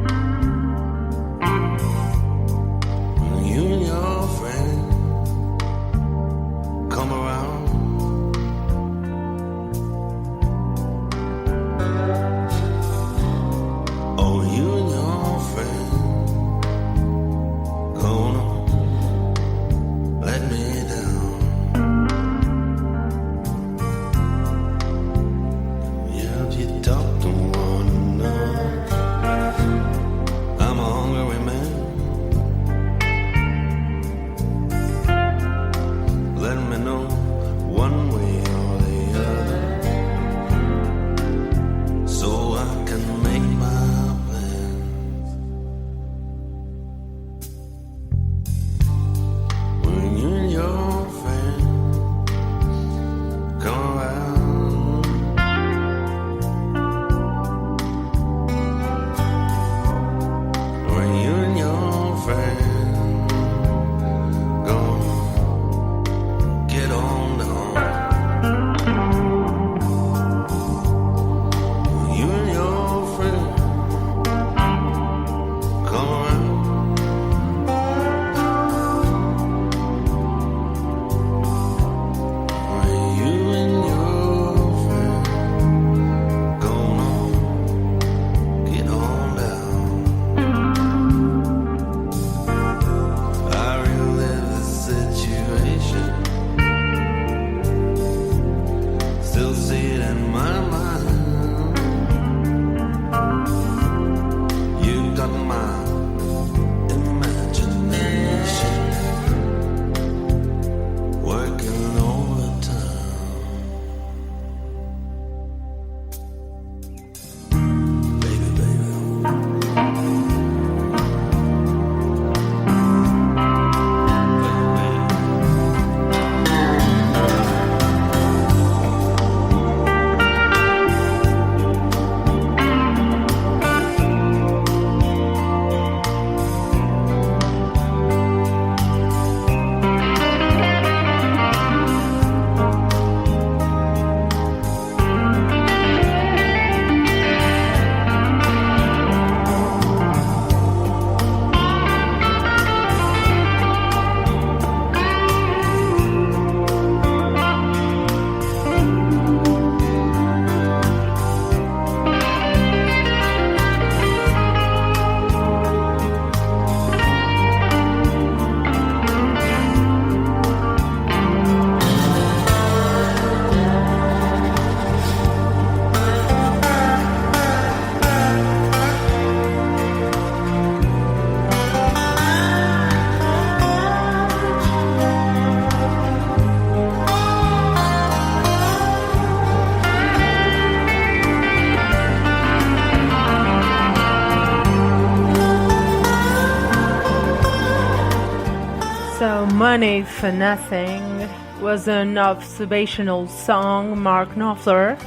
So, Money for Nothing was an observational song Mark Knopfler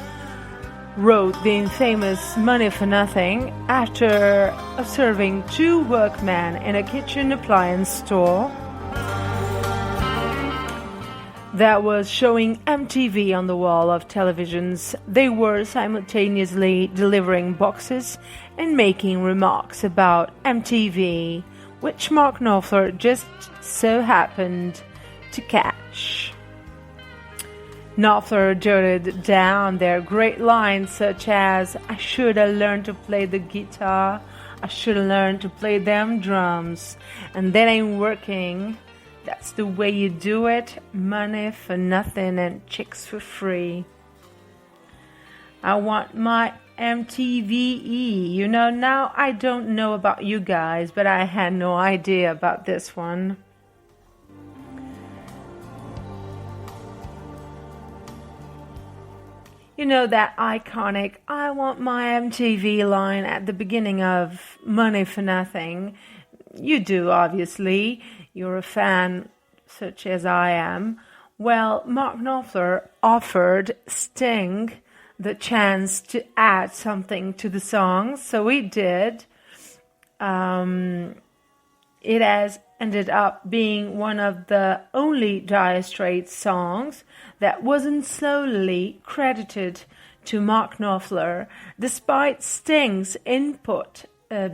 wrote the infamous Money for Nothing after observing two workmen in a kitchen appliance store that was showing MTV on the wall of televisions. They were simultaneously delivering boxes and making remarks about MTV, which Mark Knopfler just so happened to catch. Knopfler jotted down their great lines such as, "I should have learned to play the guitar, I should have learned to play them drums, and that ain't working. That's the way you do it, money for nothing and chicks for free. I want my MTVE. You know, now I don't know about you guys, but I had no idea about this one." You know that iconic "I want my MTV" line at the beginning of Money for Nothing? You do, obviously. You're a fan, such as I am. Well, Mark Knopfler offered Sting the chance to add something to the song, so he did. It has ended up being one of the only Dire Straits songs that wasn't solely credited to Mark Knopfler, despite Sting's input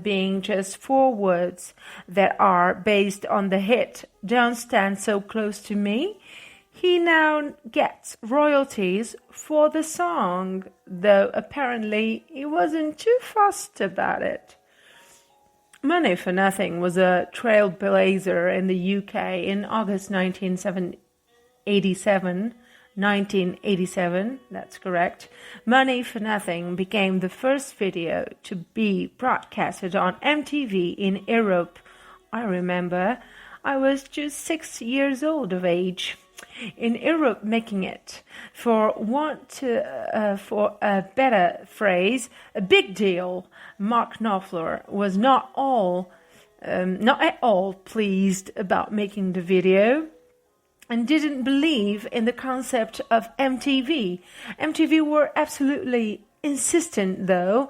being just 4 words that are based on the hit "Don't Stand So Close to Me." He now gets royalties for the song, though apparently he wasn't too fussed about it. Money for Nothing was a trailblazer in the UK in August 1987, that's correct. Money for Nothing became the first video to be broadcasted on MTV in Europe. I remember I was just 6 years old of age. In Europe, making it, for a better phrase, a big deal. Mark Knopfler was not at all pleased about making the video, and didn't believe in the concept of MTV. MTV were absolutely insistent, though,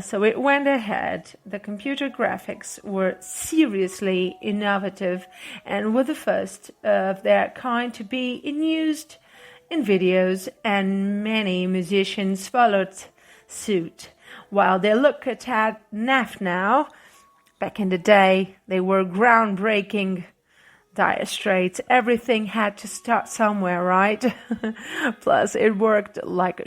so it went ahead. The computer graphics were seriously innovative and were the first of their kind to be used in videos, and many musicians followed suit. While they look a tad naff now, back in the day they were groundbreaking. Dire Straits, everything had to start somewhere, right? Plus, it worked like a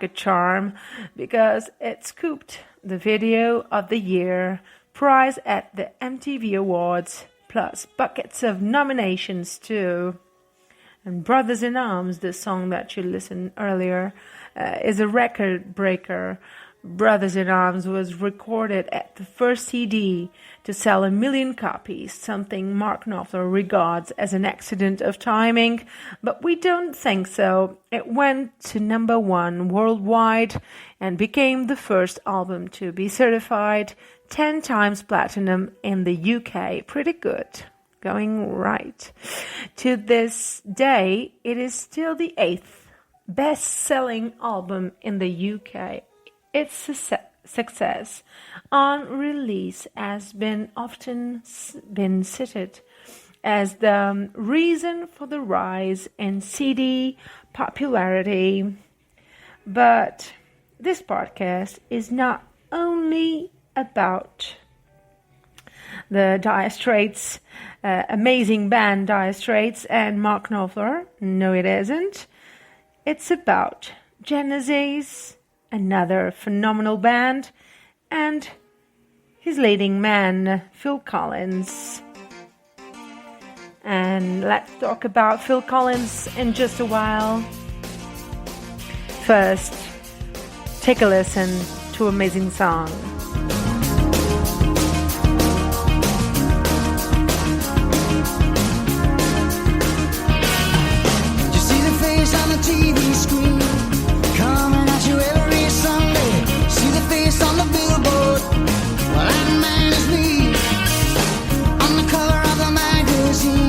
charm, because it scooped the Video of the Year prize at the MTV Awards, plus buckets of nominations too. And Brothers in Arms, the song that you listened earlier, is a record breaker. Brothers in Arms was recorded at the first CD to sell 1 million copies, something Mark Knopfler regards as an accident of timing, but we don't think so. It went to #1 worldwide and became the first album to be certified 10 times platinum in the UK. Pretty good. Going right. To this day, it is still the 8th best-selling album in the UK. Its success on release has often been cited as the reason for the rise in CD popularity. But this podcast is not only about the Dire Straits, amazing band Dire Straits and Mark Knopfler. No, it isn't. It's about Genesis, another phenomenal band, and his leading man, Phil Collins. And let's talk about Phil Collins in just a while. First, take a listen to amazing song. You see the face on the TV screen, coming at you every Sunday. See the face on the billboard, well that man is me. On the cover of the magazine,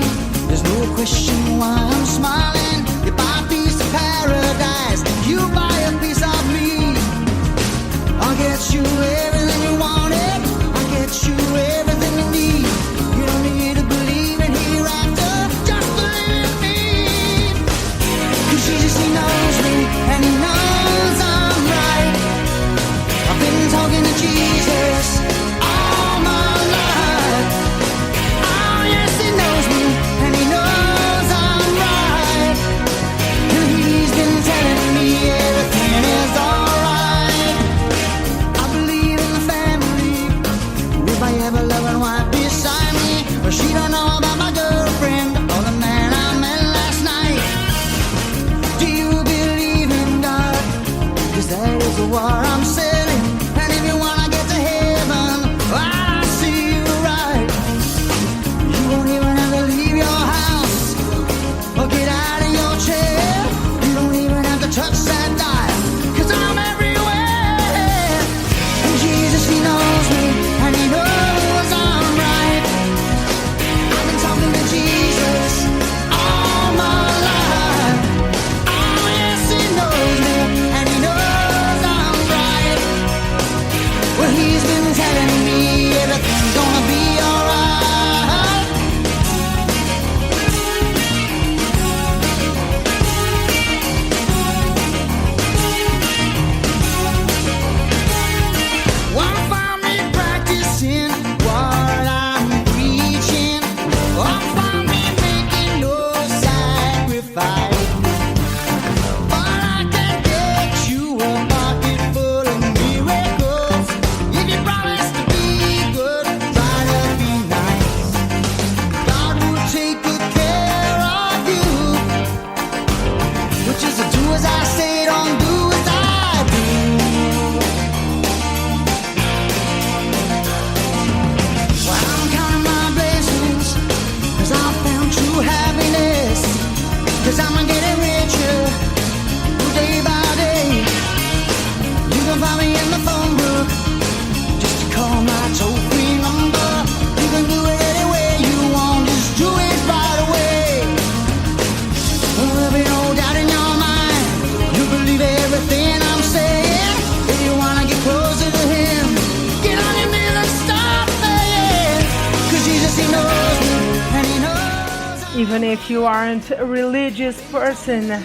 Even if you aren't a religious person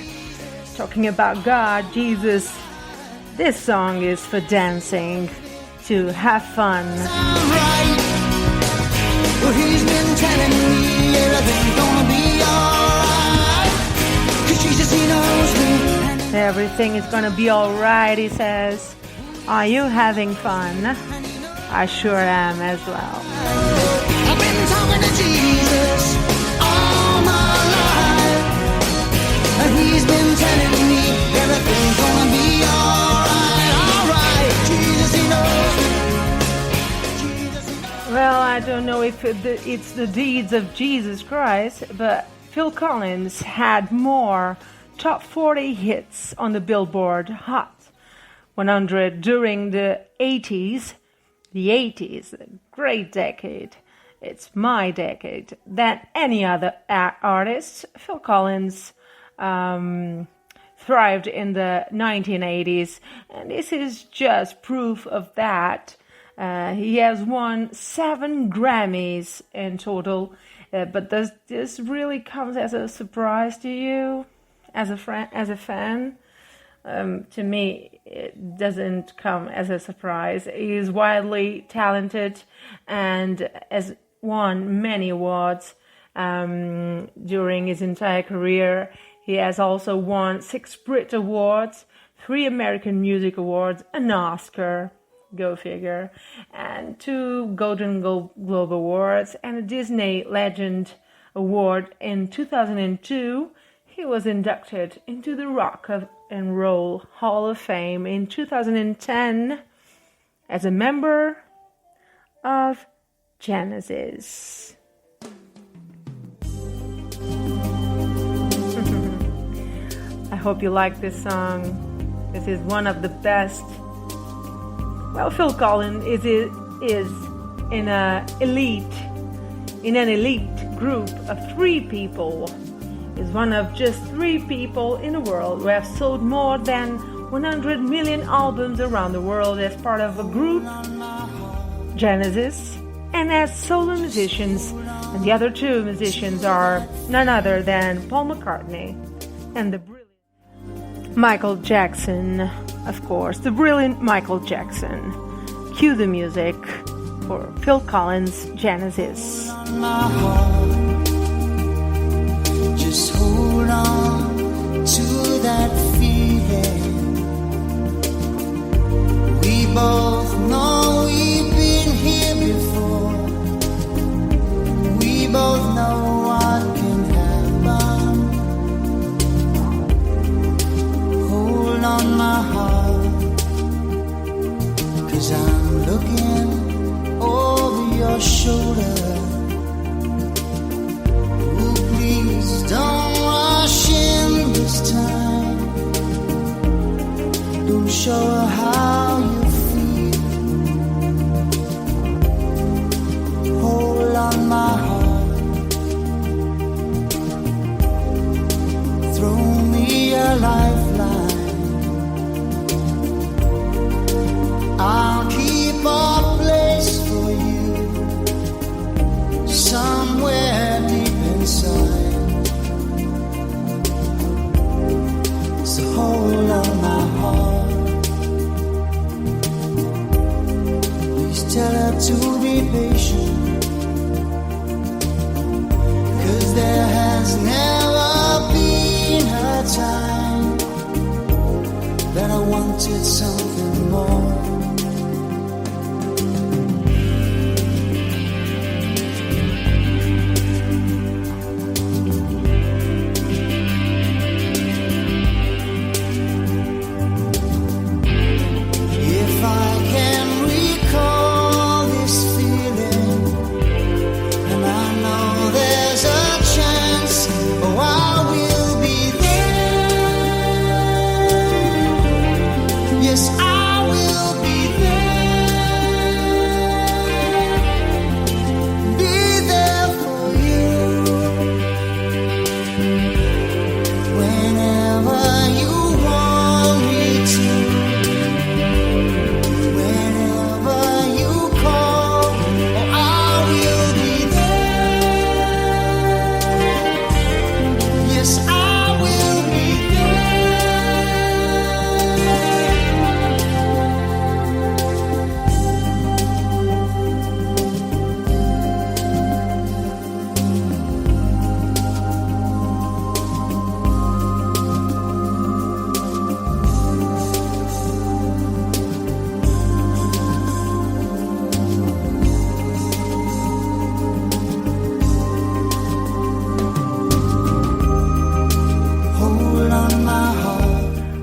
talking about God, Jesus, this song is for dancing, to have fun. Right. Well, he's been telling me everything's gonna be alright. 'Cause Jesus, he knows me. Everything is gonna be alright, he says. Are you having fun? I sure am as well. I've been talking to Jesus all my life, and he's been telling me everything's gonna be alright, alright. Jesus, he knows me. Jesus, he knows me. Well, I don't know if it's the deeds of Jesus Christ, but Phil Collins had more top 40 hits on the Billboard Hot 100 during the 80s. The 80s, a great decade. It's my decade. Than any other artist. Phil Collins thrived in the 1980s, and this is just proof of that. He has won 7 Grammys in total, but does this really comes as a surprise to you, as a fan? To me, it doesn't come as a surprise. He is wildly talented and has won many awards during his entire career. He has also won 6 Brit Awards, 3 American Music Awards, an Oscar, go figure, and 2 Golden Globe Awards, and a Disney Legend Award. In 2002, he was inducted into the Rock and Roll Hall of Fame in 2010 as a member of Genesis. I hope you like this song. This is one of the best. Well, Phil Collins is in an elite group of 3 people. Is one of just 3 people in the world who have sold more than 100 million albums around the world as part of a group, Genesis, and as solo musicians. And the other 2 musicians are none other than Paul McCartney and the brilliant Michael Jackson, of course, the brilliant Michael Jackson. Cue the music for Phil Collins' Genesis. My heart, just hold on to that feeling. We both know we've been here before. We both know what can happen. Hold on, my heart, 'cause I'm looking over your shoulder. Please don't rush in this time. Don't show her how you feel. Hold on, my heart. Throw me a lifeline. I'll keep a place for you somewhere deep inside. So hold on, my heart. Please tell her to be patient, 'cause there has never been a time that I wanted something more. Yes, I will be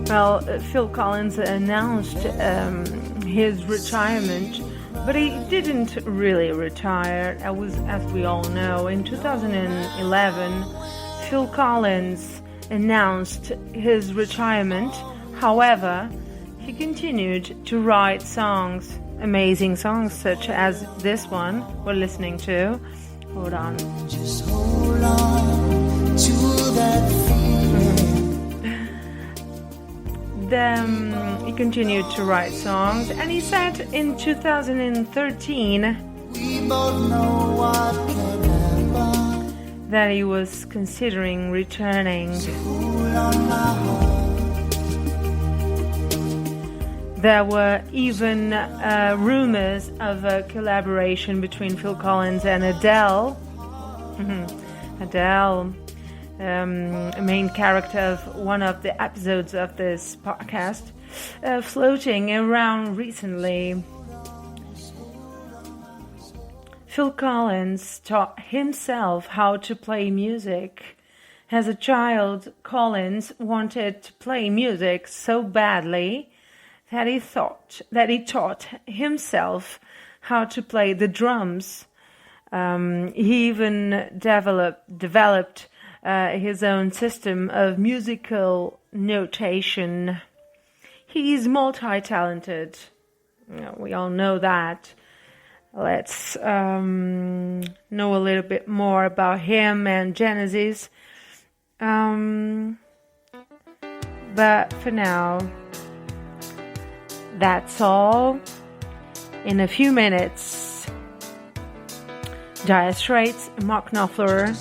Well, Phil Collins announced his retirement, but he didn't really retire. As we all know, in 2011, Phil Collins announced his retirement. However, he continued to write songs, amazing songs such as this one we're listening to. Hold on. Just hold on to that feeling. Then he continued to write songs, and he said in 2013 We both know what can happen. that he was considering returning. Hold on, my heart. There were even rumors of a collaboration between Phil Collins and Adele. Adele, a main character of one of the episodes of this podcast, floating around recently. Phil Collins taught himself how to play music. As a child, Collins wanted to play music so badly that he taught himself how to play the drums. He even developed his own system of musical notation. He is multi-talented. We all know that. Let's know a little bit more about him and Genesis. But for now, that's all. In a few minutes, Dire Straits, Mark Knopfler,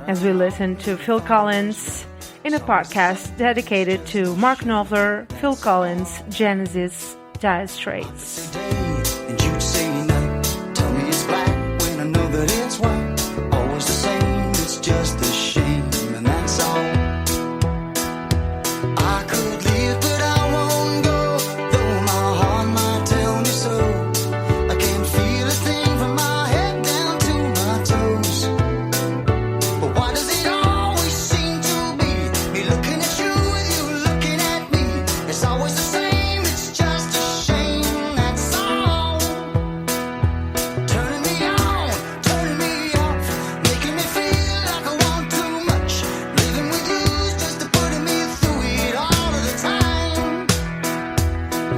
as we listen to Phil Collins in a podcast dedicated to Mark Knopfler, Phil Collins, Genesis, Dire Straits. And you'd say no. Tell me it's black when I know that it's white. Always the same, it's just a shame, and that's all. I could leave, but I won't go. Though my heart might tell me so. I can't feel a thing from my head down to my toes. But why does it always seem to be me looking at you with you looking at me? It's always the same. It's just a shame, that's all. Turning me on, turning me off, making me feel like I want too much. Living with you is just putting me through it all of the time.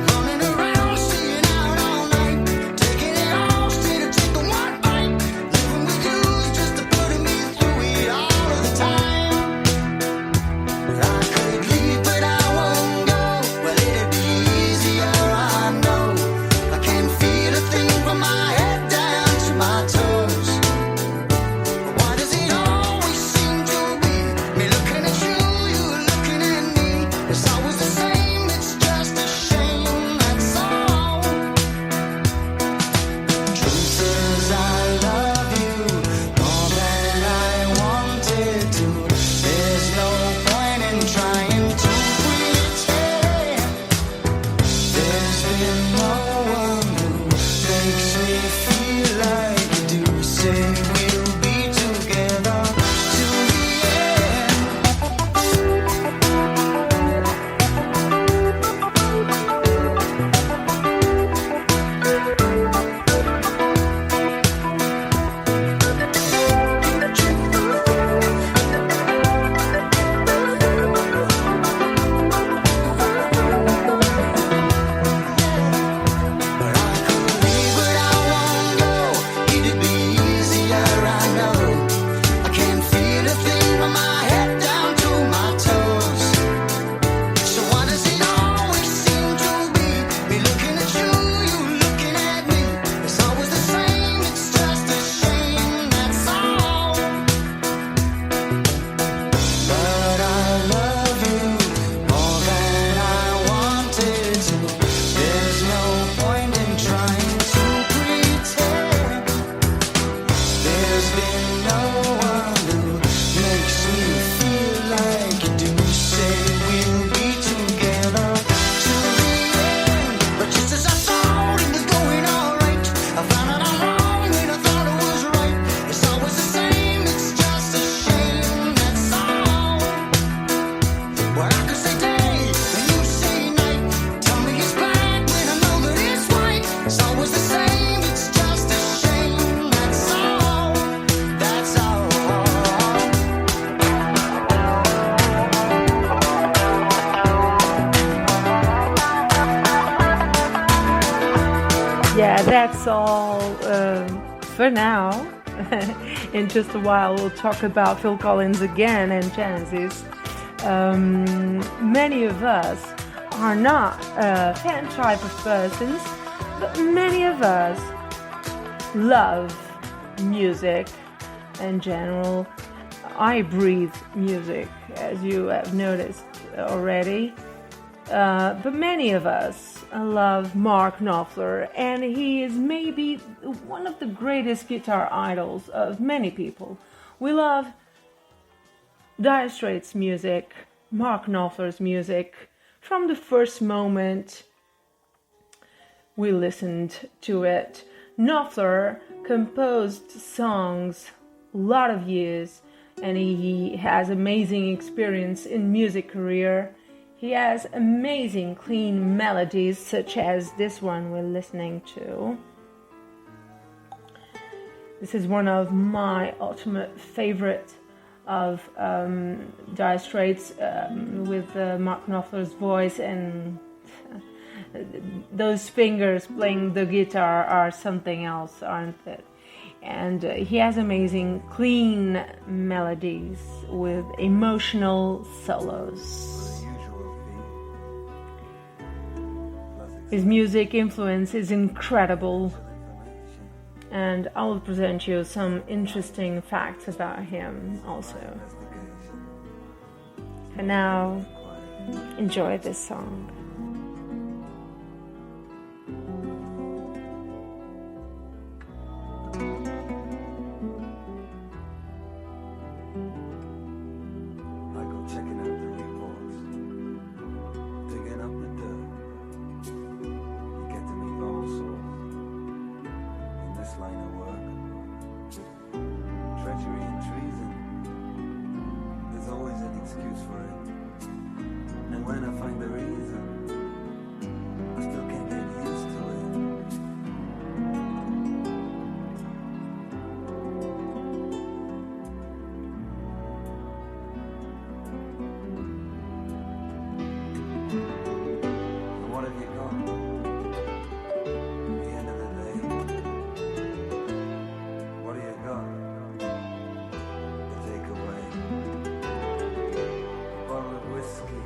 Running around, staying out all night, taking it all instead of taking one bite. Living with you is just putting me through it all of the time. I could leave, but I won't go. Well, it'd be easier, I know. I can't feel a thing from my head down to my toes. But why does it always seem to be me looking at you, you looking at me? It's always the same, it's just a shame, that's all. Truth is, I love you more than I wanted to. There's no point in trying to pretend. There's been no one who makes me feel like you do. Say we'll be together till the end. But I could leave, but I won't go. It'd be easier, I know. I can't feel a thing from my head down to my toes. So why does it always seem to be me looking at you, you looking at me? It's always the same, it's just a shame, that's all. But I love you more than I wanted to. There's no point in trying to pretend. There's been no one who makes me feel like you do. Say we'll be together till the end. But just as I thought it was going alright, I found out I'm wrong when I thought it was right. It's always the same, it's just a shame, that's all. that's all for now. In just a while, we'll talk about Phil Collins again and Genesis. Many of us are not fan type of persons, but many of us love music in general. I breathe music, as you have noticed already. But many of us love Mark Knopfler, and he is maybe one of the greatest guitar idols of many people. We love Dire Straits' music, Mark Knopfler's music. From the first moment we listened to it, Knopfler composed songs a lot of years, and he has amazing experience in music career. He has amazing clean melodies, such as this one we're listening to. This is one of my ultimate favorite of Dire Straits, with Mark Knopfler's voice, and those fingers playing the guitar are something else, aren't it? And he has amazing clean melodies with emotional solos. His music influence is incredible, and I will present you some interesting facts about him also. For now, enjoy this song. I go checking out the reports, digging up the dirt. You get to meet all sorts in this line of work. Treachery and treason, there's always an excuse for it. And when I find the reason, I still can't get used to it. And what have you got? At the end of the day, what do you got to take away? A bottle of whiskey,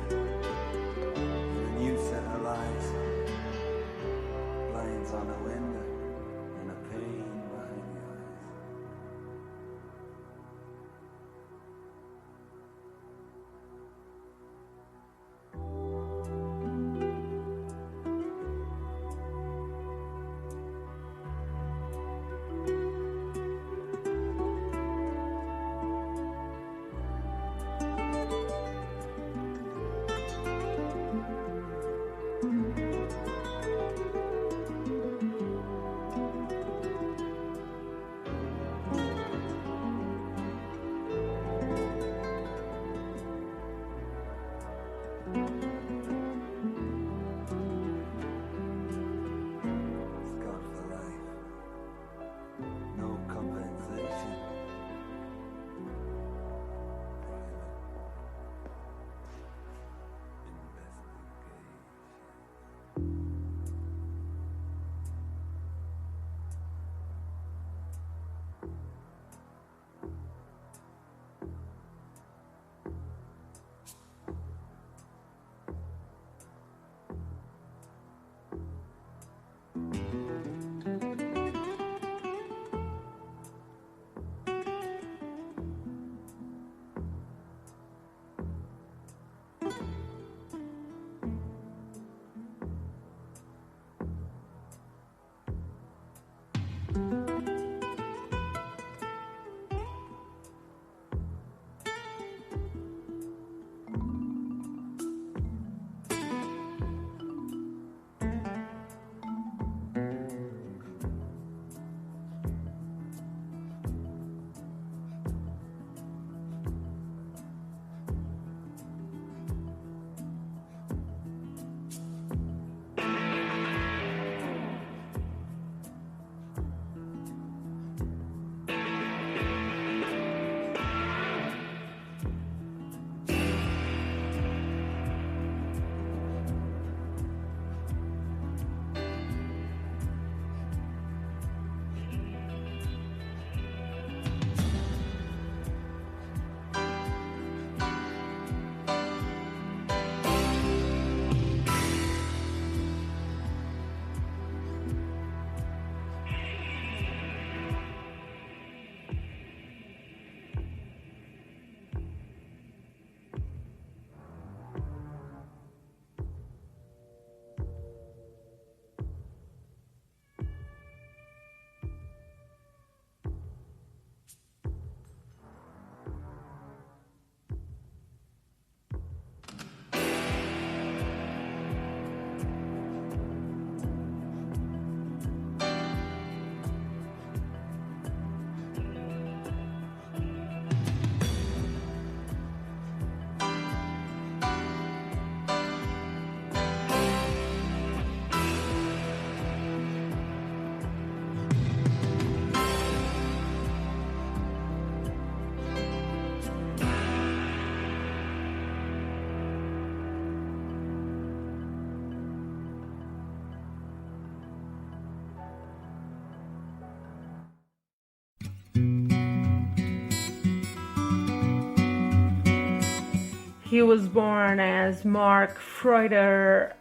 He was born as Mark Freuder,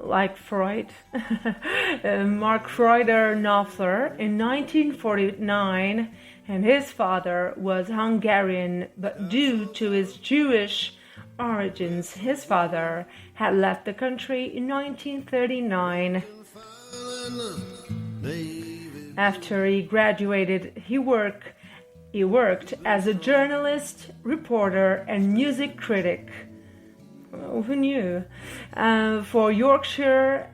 like Freud, Mark Freuder Knopfler in 1949, and his father was Hungarian, but due to his Jewish origins, his father had left the country in 1939. After he graduated, he worked as a journalist, reporter, and music critic. Who knew? For Yorkshire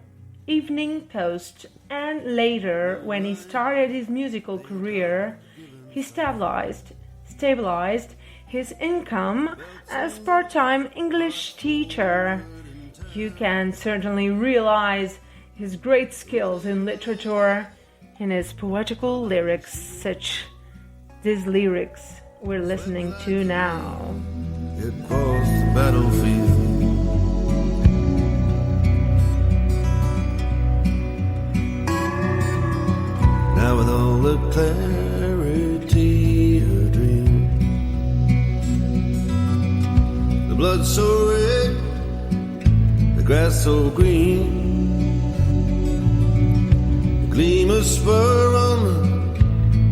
Evening Post, and later, when he started his musical career, he stabilized his income as part-time English teacher. You can certainly realize his great skills in literature in his poetical lyrics, such these lyrics we're listening to now. Across the battlefield, now with all the clarity a dream, the blood so red, the grass so green, the gleam of spur on the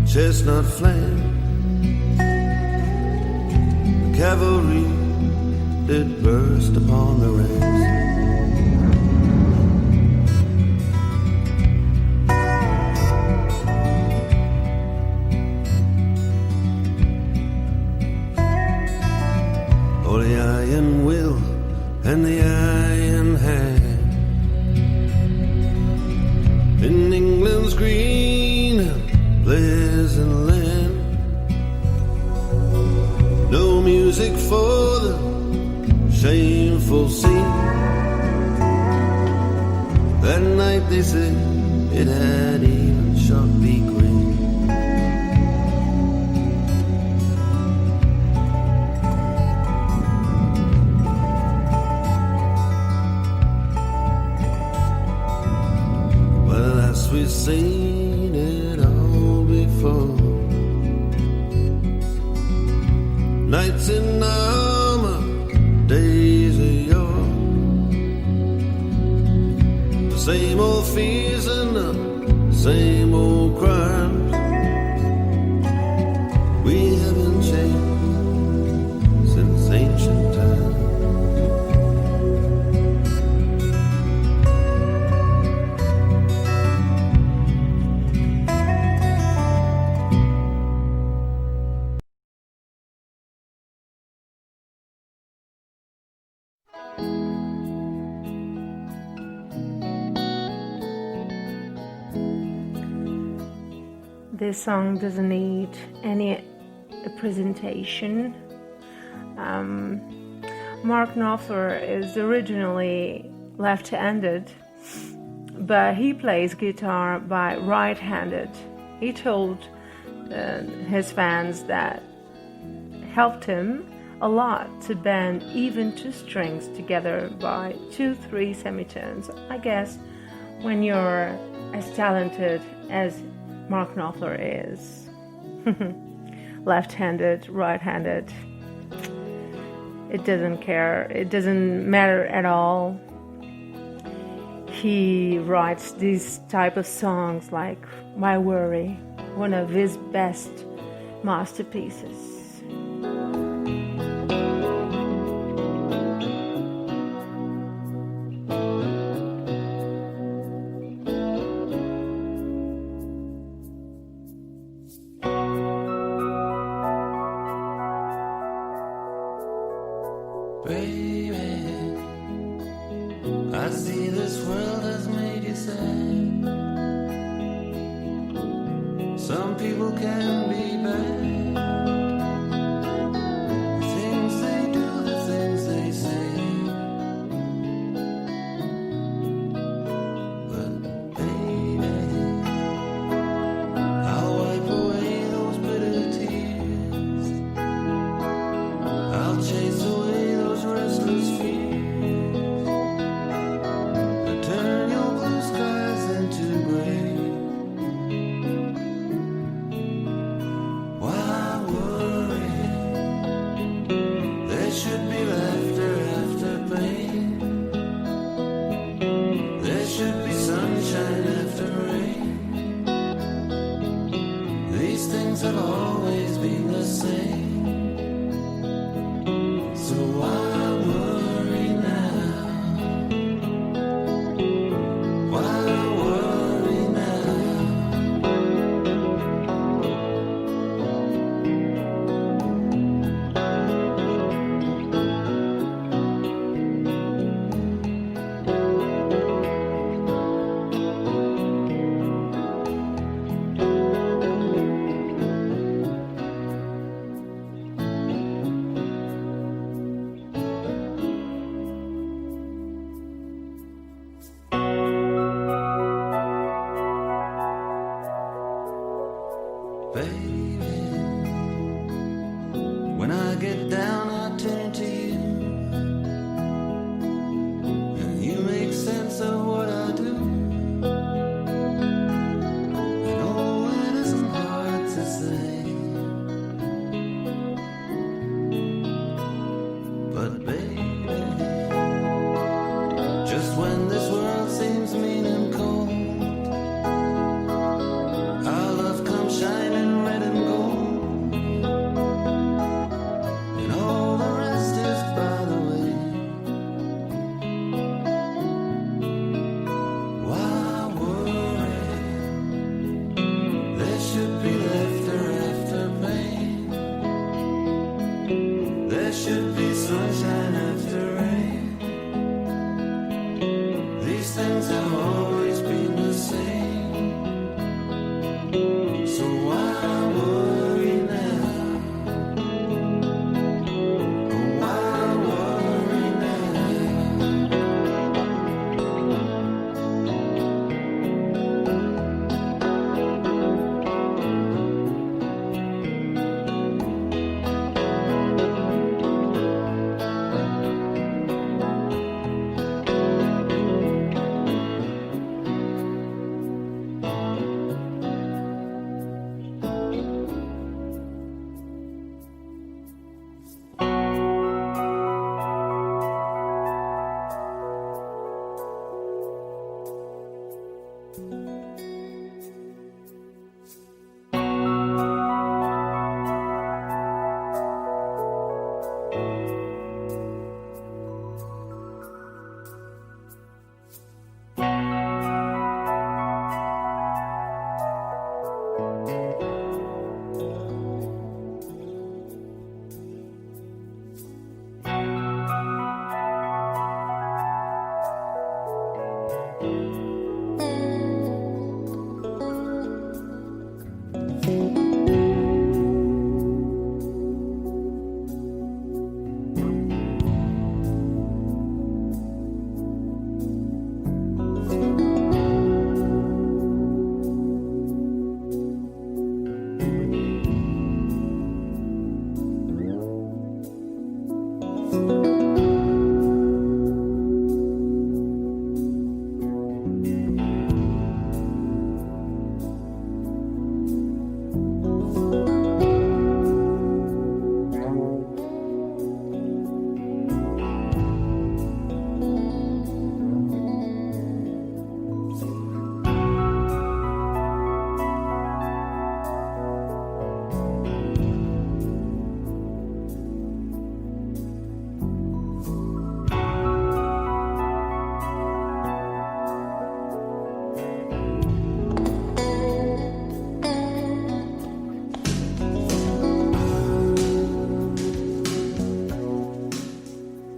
chestnut flank, the cavalry did burst upon the ranks. Oh, the iron will and the iron hand in England's green and pleasant land. No music for the shameful scene. That night they said it had even shot the queen. We've seen it all before. Nights in armor, days of yore. The same old fears and the same old crimes. We haven't changed since ancient times. This song doesn't need any presentation. Mark Knopfler is originally left-handed, but he plays guitar by right-handed. He told his fans that helped him a lot to bend even two strings together by 2-3 semitones. I guess when you're as talented as Mark Knopfler is, left-handed, right-handed, it doesn't care, it doesn't matter at all. He writes these type of songs like My Worry, one of his best masterpieces. Baby, I see this world has made you sad. Some people can be bad. The things they do, the things they say. But baby, I'll wipe away those bitter tears. I'll chase away restless fears, and turn your blue skies into gray. Why worry? There should be light. always been the same. So why worry now? Why worry now? Baby, when I get down, I turn to you, and you make sense of what I do. I know it isn't hard to say, but baby, just when this world seems mean and cold, our love comes shining red and gold, and all the rest is by the way. Why worry? There should be laughter after pain. There should be sunshine after rain. These things have always been the same. So why worry now? Why worry now?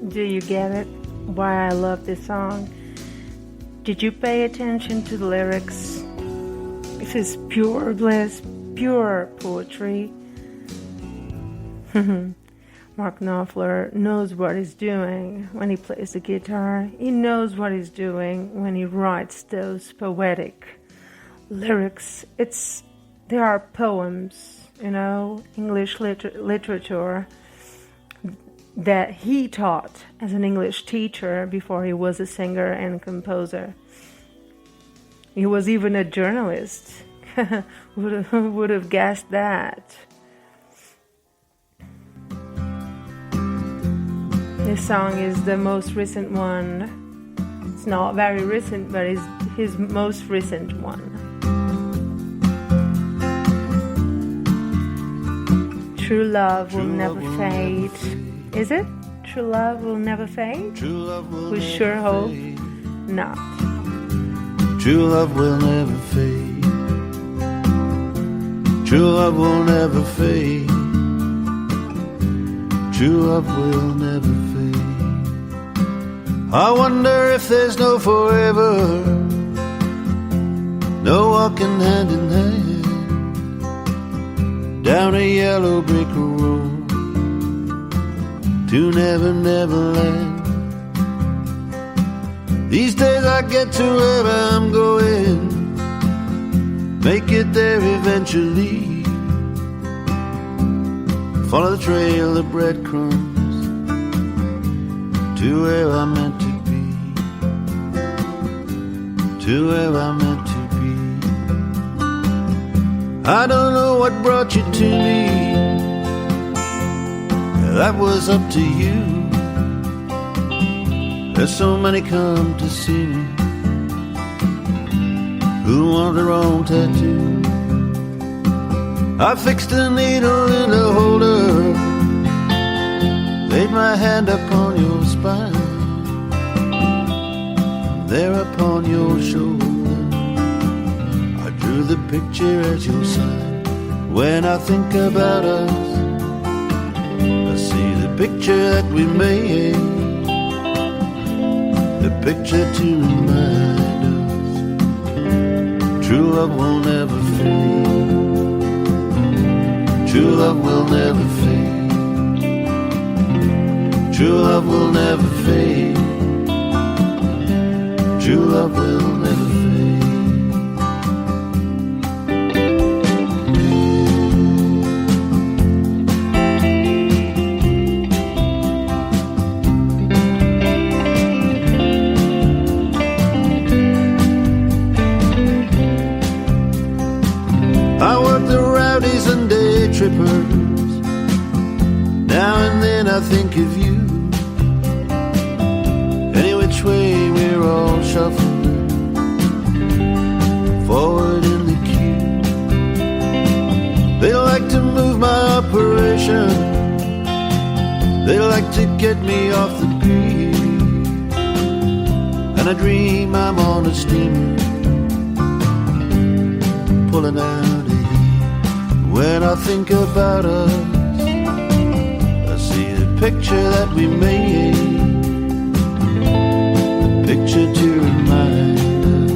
Do you get it? Why I love this song? Did you pay attention to the lyrics? This is pure bliss, pure poetry. Mark Knopfler knows what he's doing when he plays the guitar. He knows what he's doing when he writes those poetic lyrics. They are poems, English literature that he taught as an English teacher before he was a singer and composer. He was even a journalist. Would have guessed that. This song is the most recent one. It's not very recent, but it's his most recent one. True love will never fade. Is it? True love will never fade? True love will We never sure hope fade. not. True love will never fade. True love will never fade. True love will never fade. I wonder if there's no forever, no walking hand in hand down a yellow brick road to Never Never Land. These days I get to wherever I'm going, make it there eventually. Follow the trail of breadcrumbs to where I'm meant to be, to where I'm meant to be. I don't know what brought you to me, that was up to you. There's so many come to see me who want their own tattoo. I fixed a needle in a holder, laid my hand upon your spine, there upon your shoulder I drew the picture at your side. When I think about us, I see the picture that we made, the picture to remind us true love will never fade. True love will never fade. True love will never fade. True love will never fade. Trippers. Now and then I think of you. Any which way we're all shuffling forward in the queue. They like to move my operation, they like to get me off the grid, and I dream I'm on a steamer pulling out. When I think about us, I see the picture that we made, the picture to remind us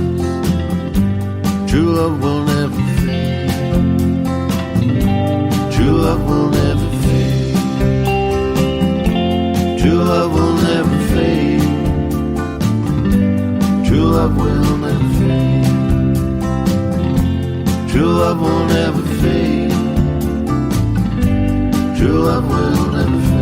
true love will never fade. True love will never fade. True love will never fade. True love will never fade. True love will never fade. True love will never fade.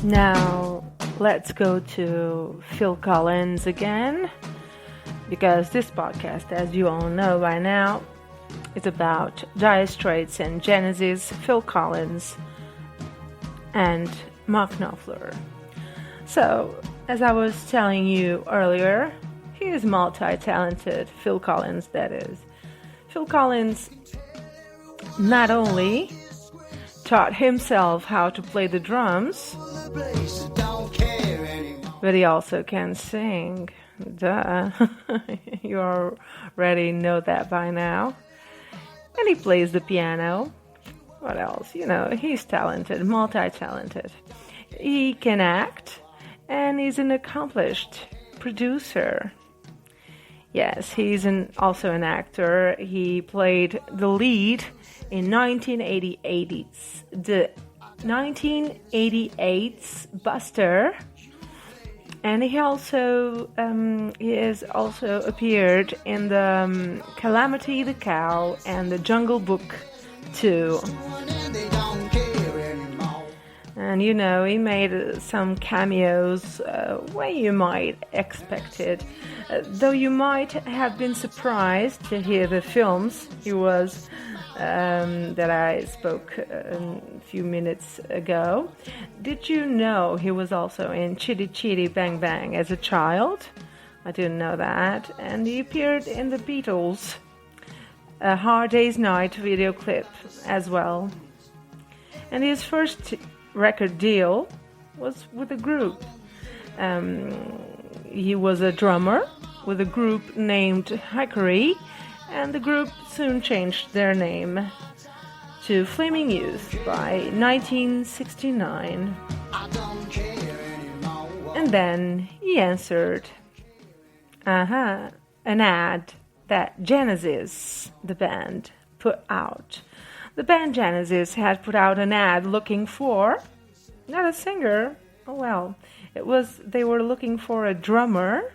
Now, let's go to Phil Collins again, because this podcast, as you all know by now, is about Dire Straits and Genesis, Phil Collins, and Mark Knopfler. So, as I was telling you earlier, he is multi-talented, Phil Collins, that is. Phil Collins not only taught himself how to play the drums, but he also can sing. Duh. You already know that by now. And he plays the piano. What else? You know, he's talented, multi-talented. He can act, and he's an accomplished producer. Yes, he's also an actor. He played the lead in 1988's the 1988's Buster, and he has also appeared in the Calamity the Cow and the Jungle Book 2. And he made some cameos where you might expect it. Though you might have been surprised to hear the films he was that I spoke a few minutes ago. Did you know he was also in Chitty Chitty Bang Bang as a child? I didn't know that. And he appeared in the Beatles' A Hard Day's Night video clip as well. And his first record deal was with a group. He was a drummer with a group named Hickory, and the group soon changed their name to Flaming Youth by 1969. And then he answered an ad that Genesis, the band, put out. The band Genesis had put out an ad looking for, not a singer, they were looking for a drummer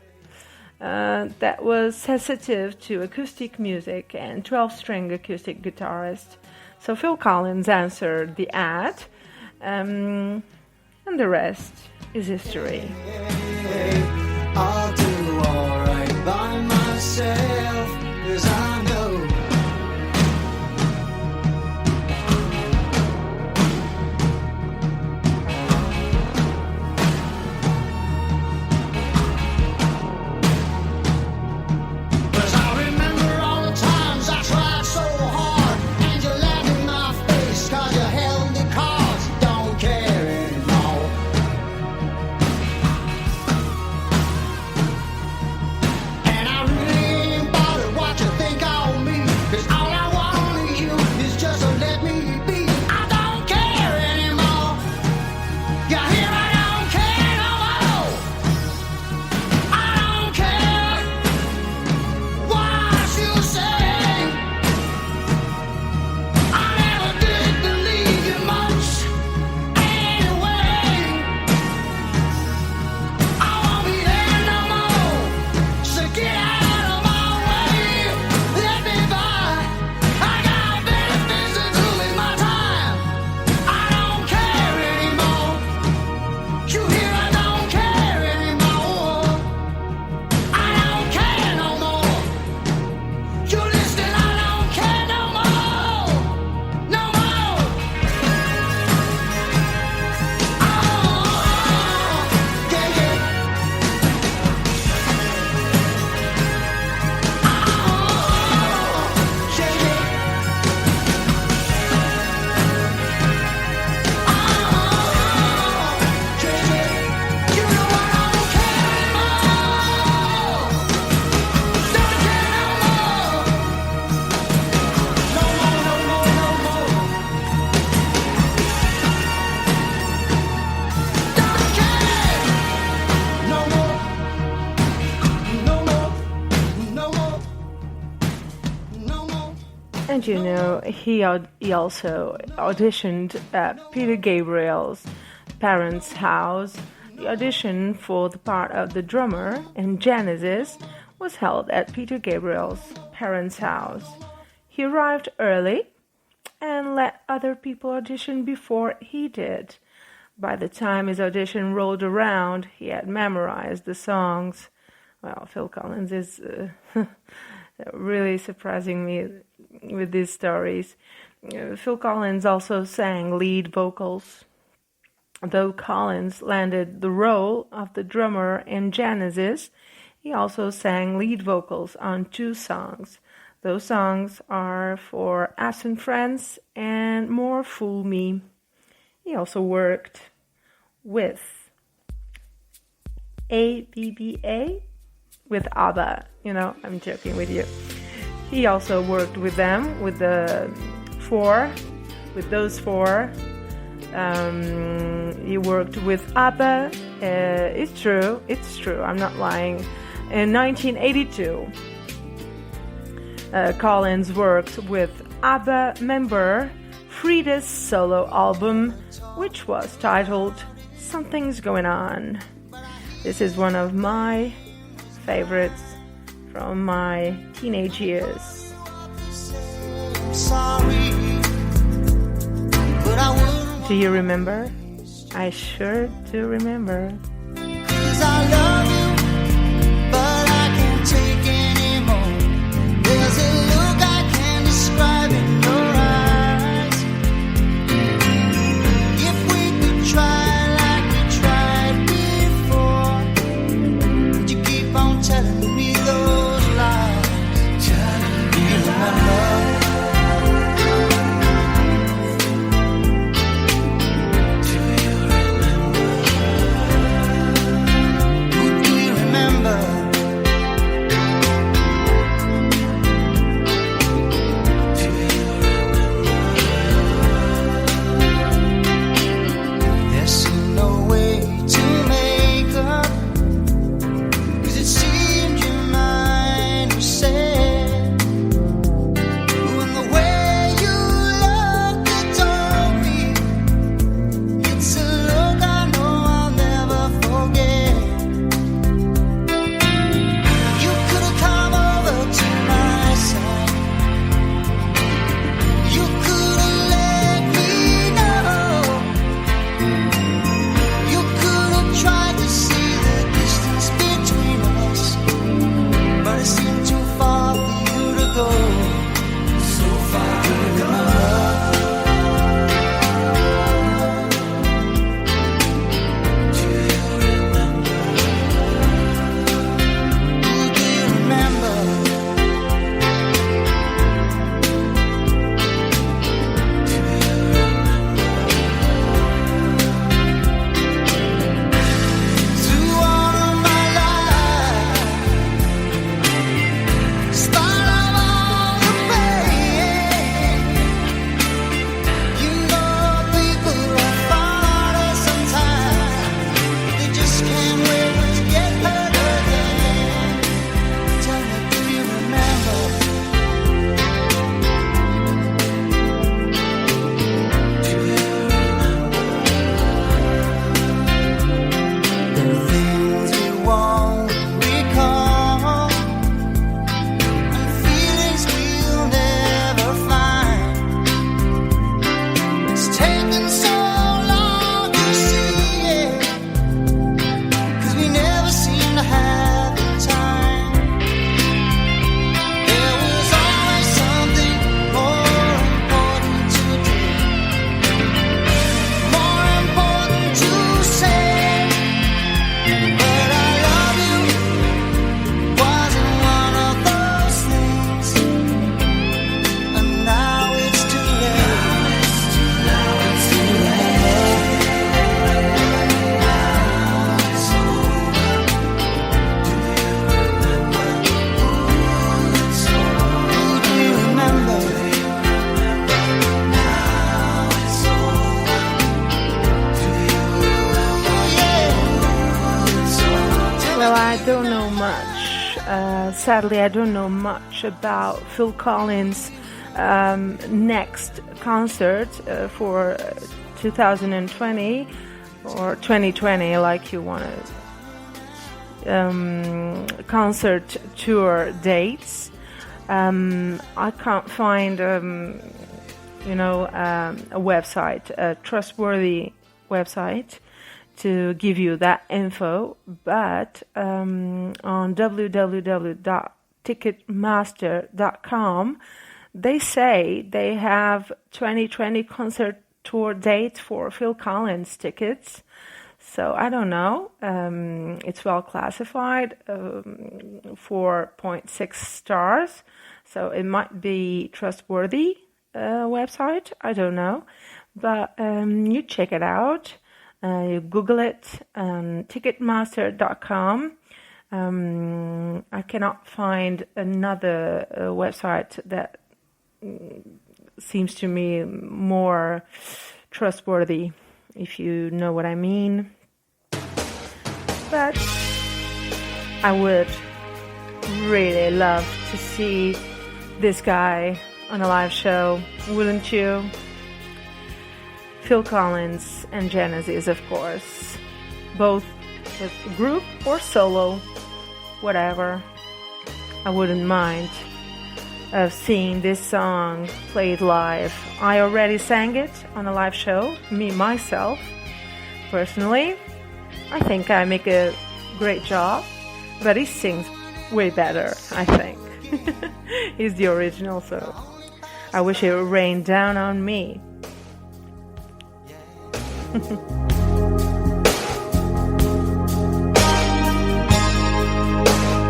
that was sensitive to acoustic music and 12-string acoustic guitarist. So Phil Collins answered the ad, and the rest is history. I'll do alright by myself, 'cause I know. And he also auditioned at Peter Gabriel's parents' house. The audition for the part of the drummer in Genesis was held at Peter Gabriel's parents' house. He arrived early and let other people audition before he did. By the time his audition rolled around, he had memorized the songs. Well, Phil Collins is really surprising me with these stories. Phil Collins also sang lead vocals. Though Collins landed the role of the drummer in Genesis, he also sang lead vocals on 2 songs. Those songs are for Absent Friends and More Fool Me. He also worked with ABBA, with ABBA. I'm joking with you. He also worked with them, with those four. He worked with ABBA. It's true. I'm not lying. In 1982, Collins worked with ABBA member Frida's solo album, which was titled Something's Going On. This is one of my favorites from my teenage years. Sorry, but I wouldn't. Do you remember? I sure do remember. 'Cause I love you, but I can't take anymore. There's a look I can't describe in your eyes. If we could try like we tried before, would you keep on telling me those lies? Do you remember? Sadly, I don't know much about Phil Collins' next concert for 2020 or 2020, like you want to, concert tour dates. I can't find, a website, a trustworthy website to give you that info, but on www.ticketmaster.com they say they have 2020 concert tour dates for Phil Collins tickets. So I don't know. It's well classified, 4.6 stars. So it might be trustworthy website. I don't know, but you check it out. You Google it, Ticketmaster.com. I cannot find another website that seems to me more trustworthy, if you know what I mean. But I would really love to see this guy on a live show, wouldn't you? Phil Collins and Genesis, of course. Both with group or solo, whatever. I wouldn't mind of seeing this song played live. I already sang it on a live show, myself. Personally, I think I make a great job, but he sings way better, I think. He's the original, so I wish it would rain down on me.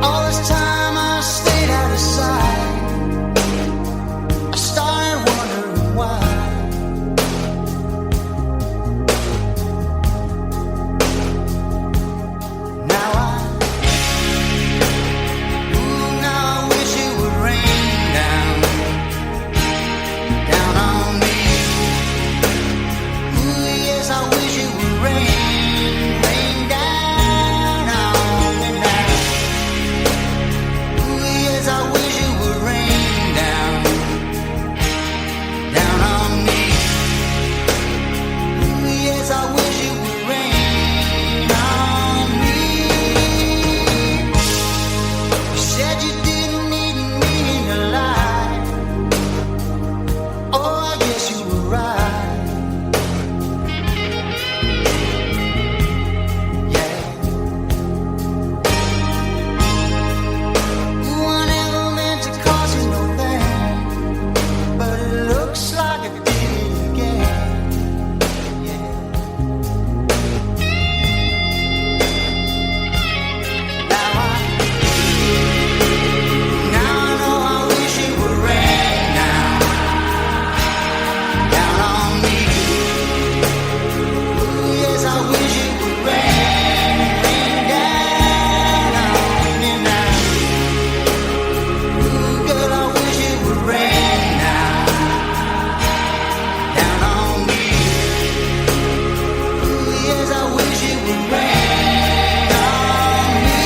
All this time I stayed out of sight. I started wondering why. Now I wish it would rain down on me. Ooh, yes, I wish it would rain down on me now. Ooh, yes, I wish it would rain down on me. Ooh, yes, I wish it would rain on me. You said you didn't need me to lie. Oh, I guess you were right. Yeah. Ooh, I never meant to cause you no pain, but it looks like I did it again. Yeah. Now I know I wish it would rain down on me. Ooh, yes, I wish it would rain down on me now. Ooh, girl, I wish it would rain down on me. Ooh, yes, I wish it would rain on me.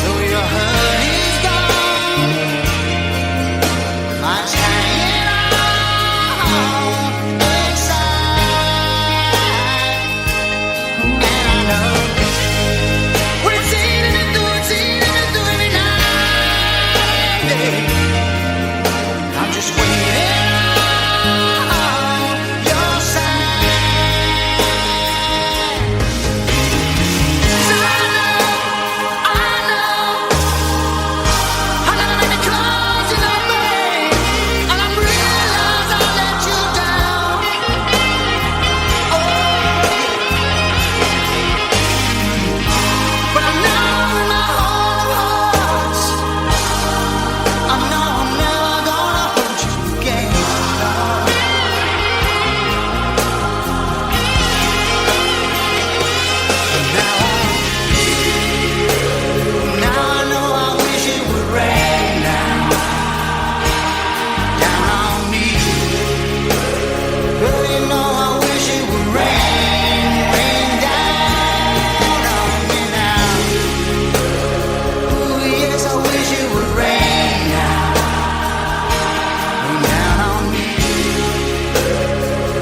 So your hurt is gone. I'm hanging on inside, and I know when it's eating me through every night and day. I'm just waiting on your side. So I know I'll never make the calls you don't make, and I realize I let you down. Oh, but I know in my heart of hearts, I know I'm never gonna hurt you again. Now I know I wish it would rain down on me. Girl, you know I wish it would rain down on me now. Ooh, yes, I wish it would rain down on me.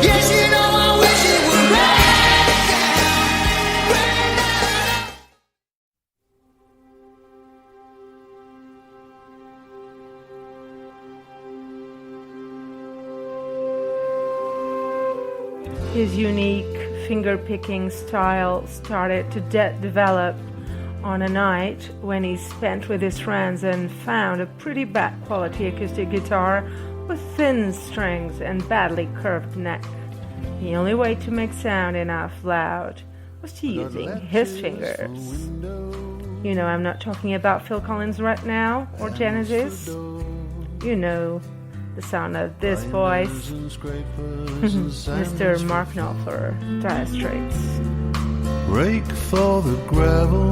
Yes, you know I wish it would rain down. His unique finger-picking style started to develop on a night when he spent with his friends and found a pretty bad quality acoustic guitar with thin strings and badly curved neck. The only way to make sound enough loud was to using his fingers. You know, I'm not talking about Phil Collins right now or Genesis. You know the sound of this voice. Mr. Mark Knopfler, Dire Straits. Rake for the gravel,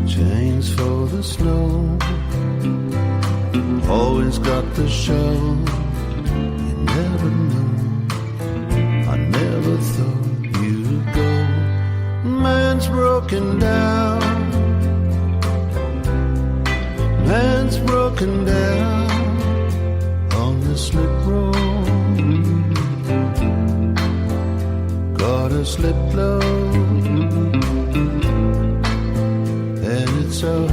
chains for the snow. Always got the shovel. You never know. I never thought you'd go. broken down. Man's broken down on the slip road. Gotta slip low, and it's a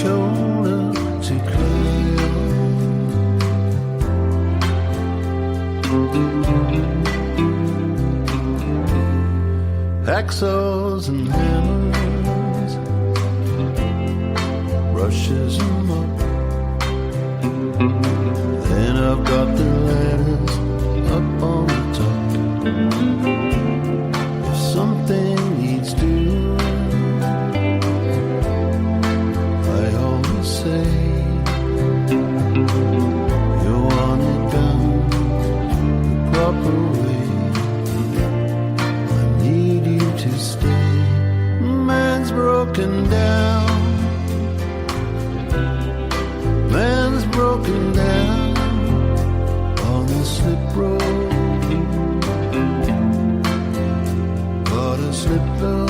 shoulder to cry on. Hacksaws and hammers, brushes them up. Then I've got the ladders up on the top. If something needs doing, I always say, you want it done the proper way. I need you to stay. Man's broken down. Man's broken down on the slip road. Gotta slip low,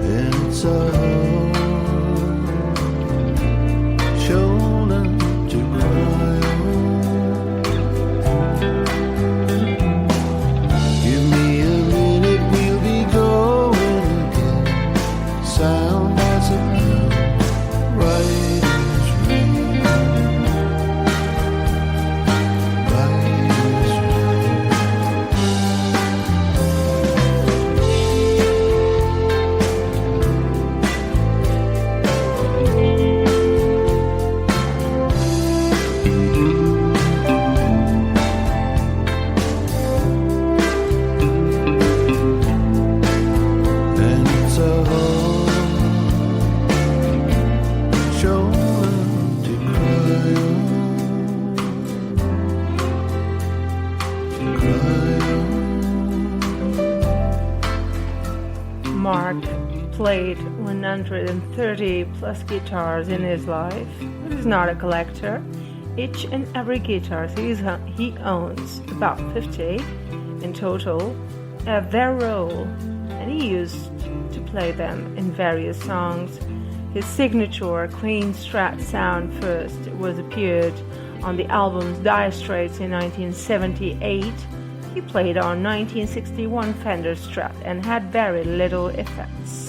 and it's a shoulder to cry on. Give me a minute, we'll be going again. Sound as a bell, right as rain. And it's a shoulder to cry on. Mark played 130 plus guitars in his life. He's not a collector. Each and every guitar he owns, about 50 in total, have their role, and he used to play them in various songs. His signature clean Strat sound first appeared on the albums Dire Straits in 1978. He played on 1961 Fender Strat and had very little effects.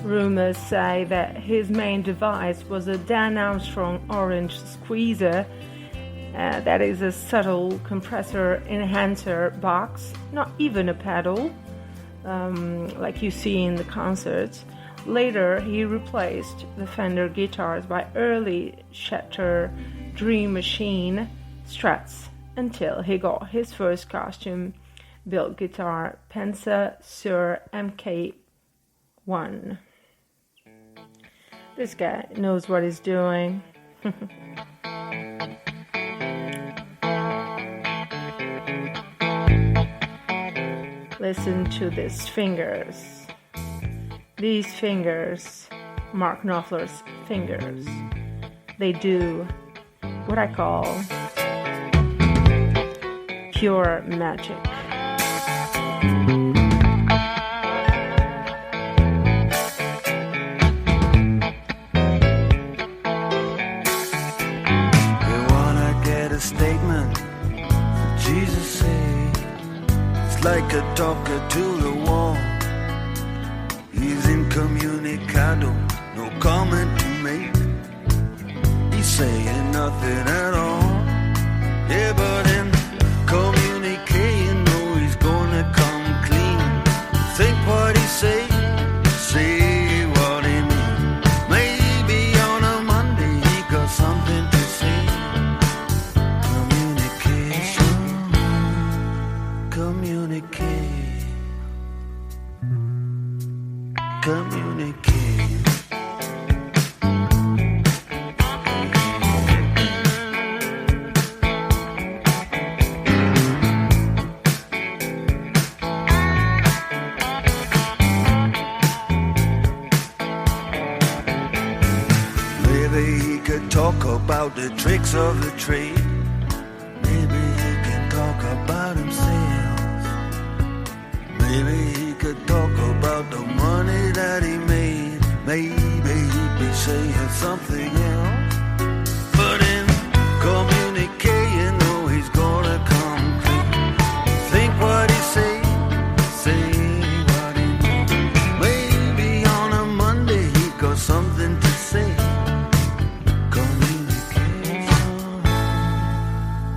Rumors say that his main device was a Dan Armstrong Orange Squeezer. That is a subtle compressor enhancer box, not even a pedal, like you see in the concerts. Later, he replaced the Fender guitars by early Schachter Dream Machine Strats until he got his first costume-built guitar, Pensa Sur MK1. This guy knows what he's doing. Listen to these fingers. These fingers, Mark Knopfler's fingers, they do what I call pure magic. You wanna get a statement? Jesus said, it's like a talker to the wall. He's incommunicado, no comment to make. He's saying nothing at all. Yeah, but in communique, you know he's gonna come clean. Think what he say what he mean. Maybe on a Monday he got something to say. Communication, communicate. Communicate. Maybe he could talk about the tricks of the trade. Maybe he can talk about himself. Maybe he could talk about the money that he made. Maybe he'd be saying something else. But in communique, you know he's gonna come clean. Think what he say what he means. Maybe on a Monday he got something to say. Communication,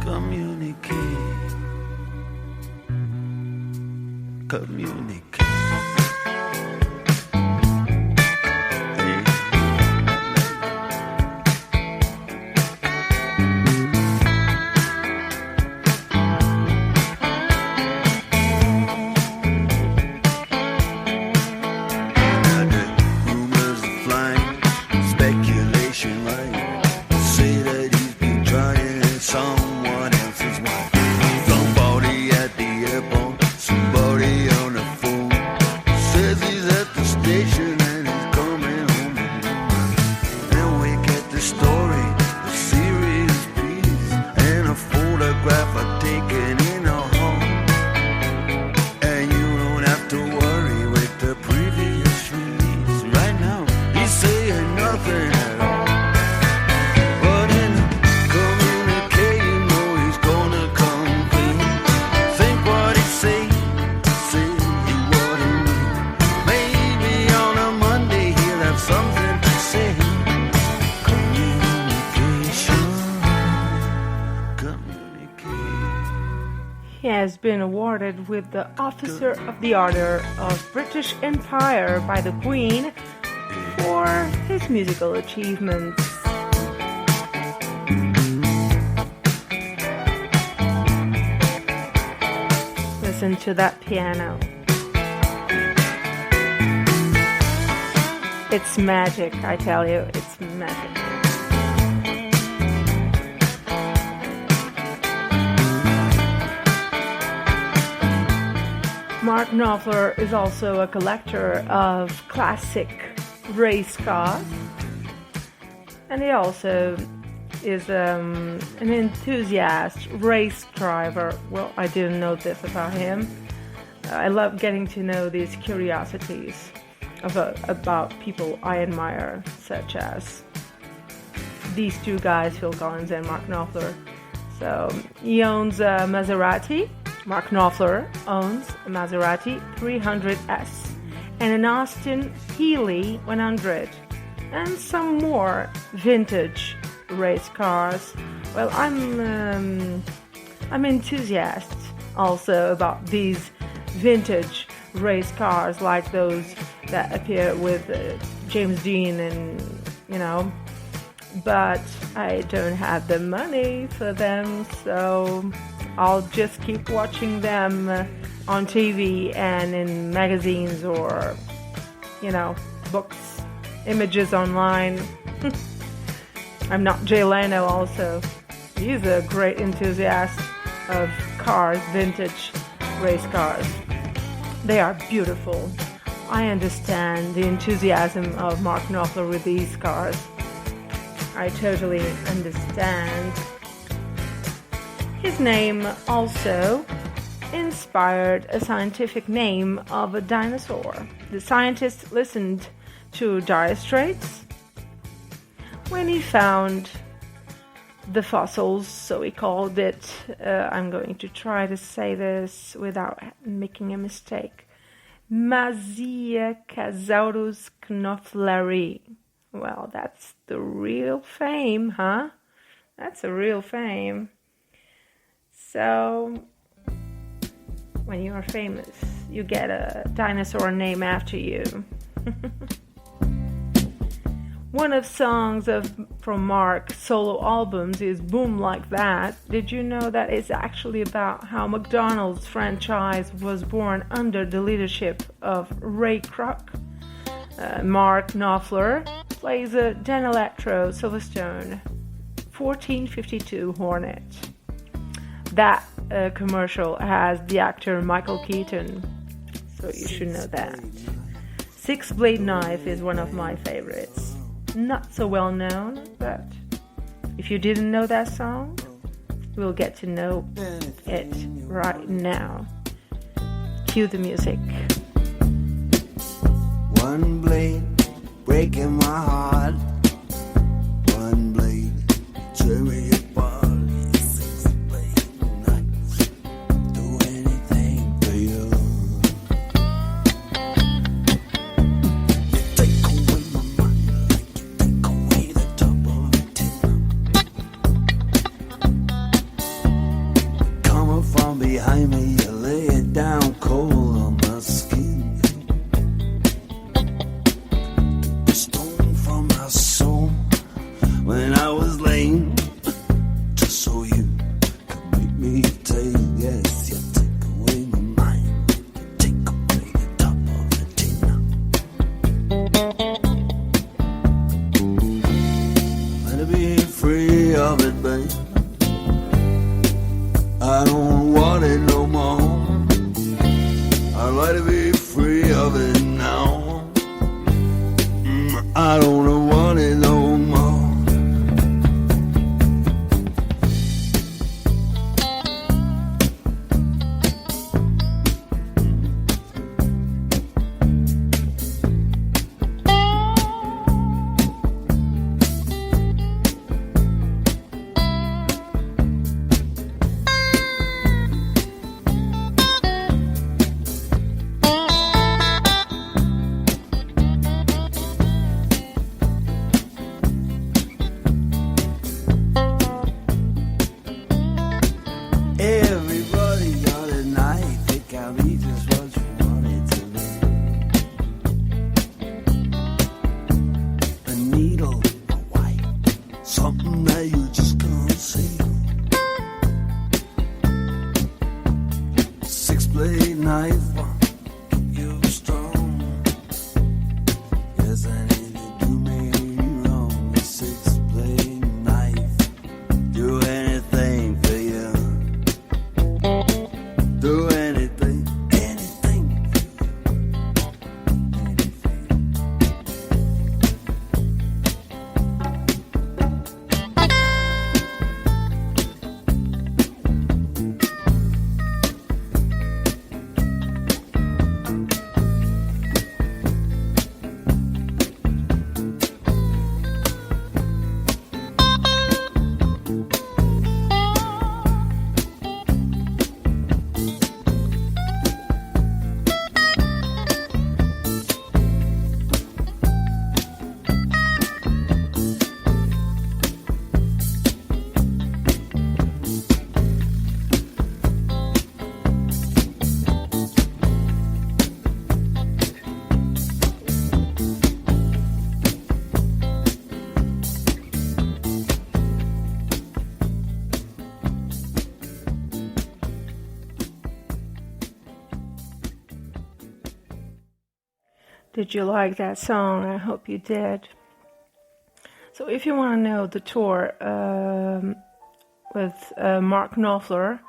communicate, communicate. He has been awarded with the Officer of the Order of British Empire by the Queen for his musical achievements. Listen to that piano. It's magic, I tell you, it's magic. Mark Knopfler is also a collector of classic race cars, and he also is an enthusiast race driver. Well, I didn't know this about him. I love getting to know these curiosities about people I admire, such as these two guys, Phil Collins and Mark Knopfler. So he owns a Maserati. Mark Knopfler owns a Maserati 300S and an Austin Healey 100 and some more vintage race cars. Well, I'm enthusiast also about these vintage race cars like those that appear with James Dean and, you know, but I don't have the money for them, so I'll just keep watching them on TV and in magazines or, you know, books, images online. I'm not Jay Leno also. He's a great enthusiast of cars, vintage race cars. They are beautiful. I understand the enthusiasm of Mark Knopfler with these cars. I totally understand. His name also inspired a scientific name of a dinosaur. The scientist listened to Dire Straits when he found the fossils, so he called it, I'm going to try to say this without making a mistake, Masiacasaurus knopfleri. Well, that's the real fame, huh? That's a real fame. So, when you are famous, you get a dinosaur name after you. One of songs from Mark's solo albums is Boom Like That. Did you know that it's actually about how McDonald's franchise was born under the leadership of Ray Kroc? Mark Knopfler plays a Danelectro Silverstone 1452 Hornet. That commercial has the actor Michael Keaton, so you should know that. Six Blade Knife is one of my favorites. not so well known, but if you didn't know that song, we'll get to know it right now. Cue the music. One blade breaking my heart. One blade tearing apart. Six blade knives do anything for you. You take away my mind like you take away the top of a tin. Coming from behind me, you lay it down cold on my skin. When I was lame, just so you could make me take. Yes, you take away my mind, you take away the top of the tin. Let me be free of it, babe. I don't want it no more. I'd like to be free of it now. I don't want it no more. Everybody got a knife, it can be just what you want it to be. A needle, a white, something that you just can't see. Six-blade knife, you strong. Yes, I need to do me wrong. A six-blade knife, do anything for you. Do anything, anything, anything. Did you like that song? I hope you did. So if you want to know the tour with Mark Knopfler,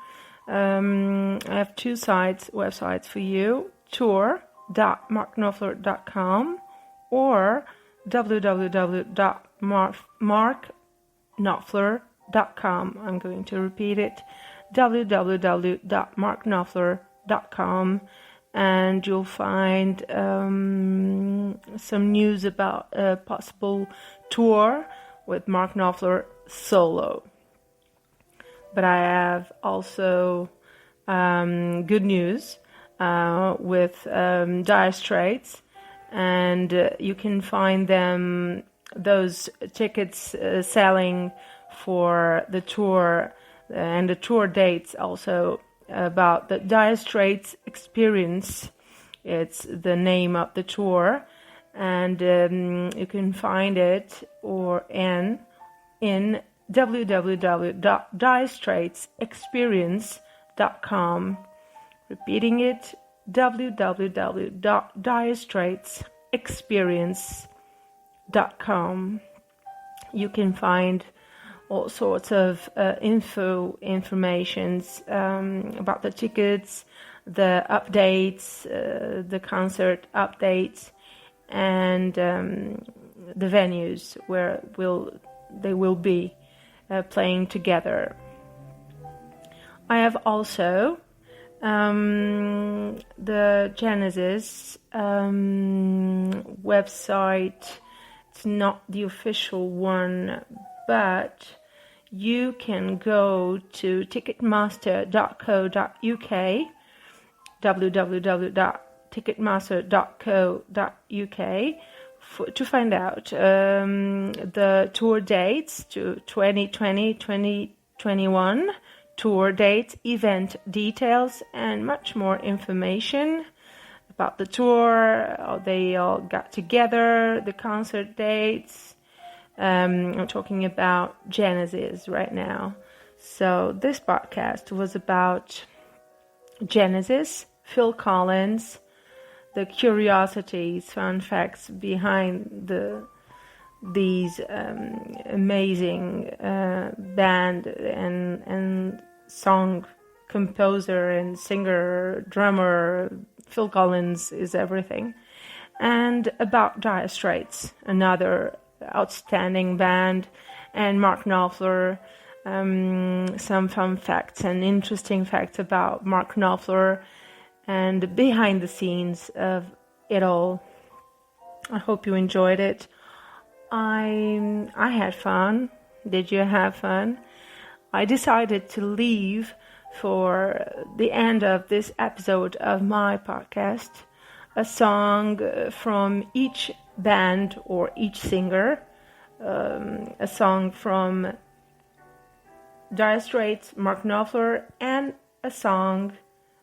I have two websites for you: tour.markknopfler.com or www.markknopfler.com. I'm going to repeat it: www.markknopfler.com. And you'll find some news about a possible tour with Mark Knopfler solo. But I have also good news with Dire Straits, and you can find those tickets selling for the tour and the tour dates also. About the Dire Straits Experience. It's the name of the tour, and you can find it in www.direstraitsexperience.com. Repeating it: www.direstraitsexperience.com. You can find all sorts of informations about the tickets, the updates, the concert updates, and the venues where they will be playing together. I have also the Genesis website. It's not the official one, but you can go to ticketmaster.co.uk, www.ticketmaster.co.uk, to find out the tour dates to 2020-2021, tour dates, event details, and much more information about the tour, how they all got together, the concert dates. I'm talking about Genesis right now. So this podcast was about Genesis, Phil Collins, the curiosities, fun facts behind these amazing band and song composer and singer, drummer. Phil Collins is everything. And about Dire Straits, another outstanding band, and Mark Knopfler, some fun facts and interesting facts about Mark Knopfler and behind the scenes of it all. I hope you enjoyed it. I had fun. Did you have fun? I decided to leave for the end of this episode of my podcast a song from each band or each singer, a song from Dire Straits, Mark Knopfler, and a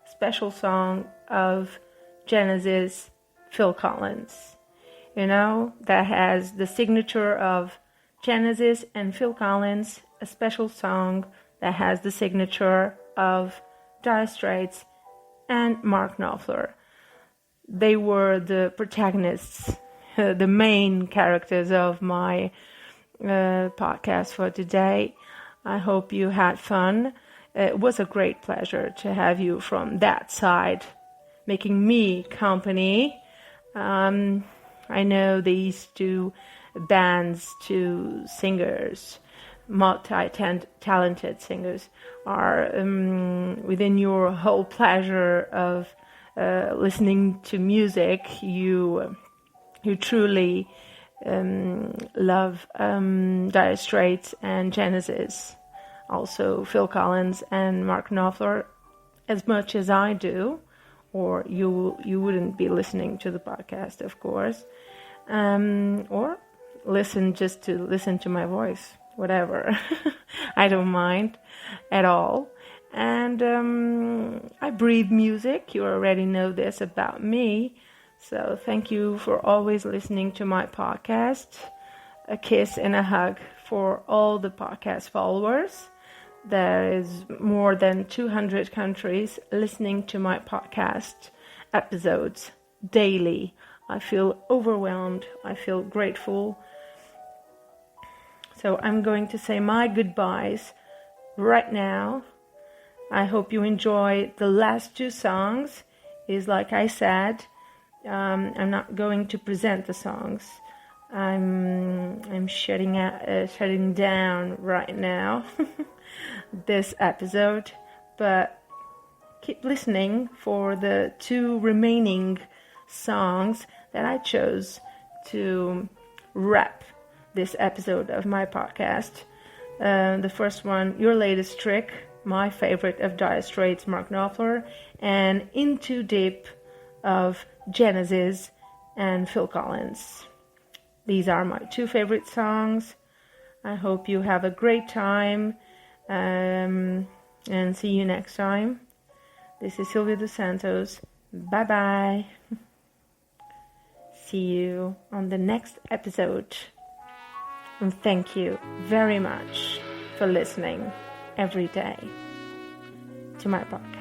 special song of Genesis, Phil Collins. You know, that has the signature of Genesis and Phil Collins, a special song that has the signature of Dire Straits and Mark Knopfler. They were the protagonists, the main characters of my podcast for today. I hope you had fun. It was a great pleasure to have you from that side, making me company. I know these two bands, two singers, multi-talented singers, are within your whole pleasure of listening to music. You truly love Dire Straits and Genesis, also Phil Collins and Mark Knopfler, as much as I do, or you wouldn't be listening to the podcast, of course, or listen just to listen to my voice, whatever. I don't mind at all. And I breathe music. You already know this about me. So thank you for always listening to my podcast. A kiss and a hug for all the podcast followers. There is more than 200 countries listening to my podcast episodes daily. I feel overwhelmed. I feel grateful. So I'm going to say my goodbyes right now. I hope you enjoy the last two songs. Is like I said, I'm not going to present the songs. I'm shutting down right now this episode, but keep listening for the two remaining songs that I chose to wrap this episode of my podcast. The first one, Your Latest Trick, my favorite of Dire Straits, Mark Knopfler, and In Too Deep of Genesis and Phil Collins. These are my two favorite songs. I hope you have a great time, and see you next time. This is Silvia dos Santos. Bye bye. See you on the next episode. And thank you very much for listening every day to my podcast.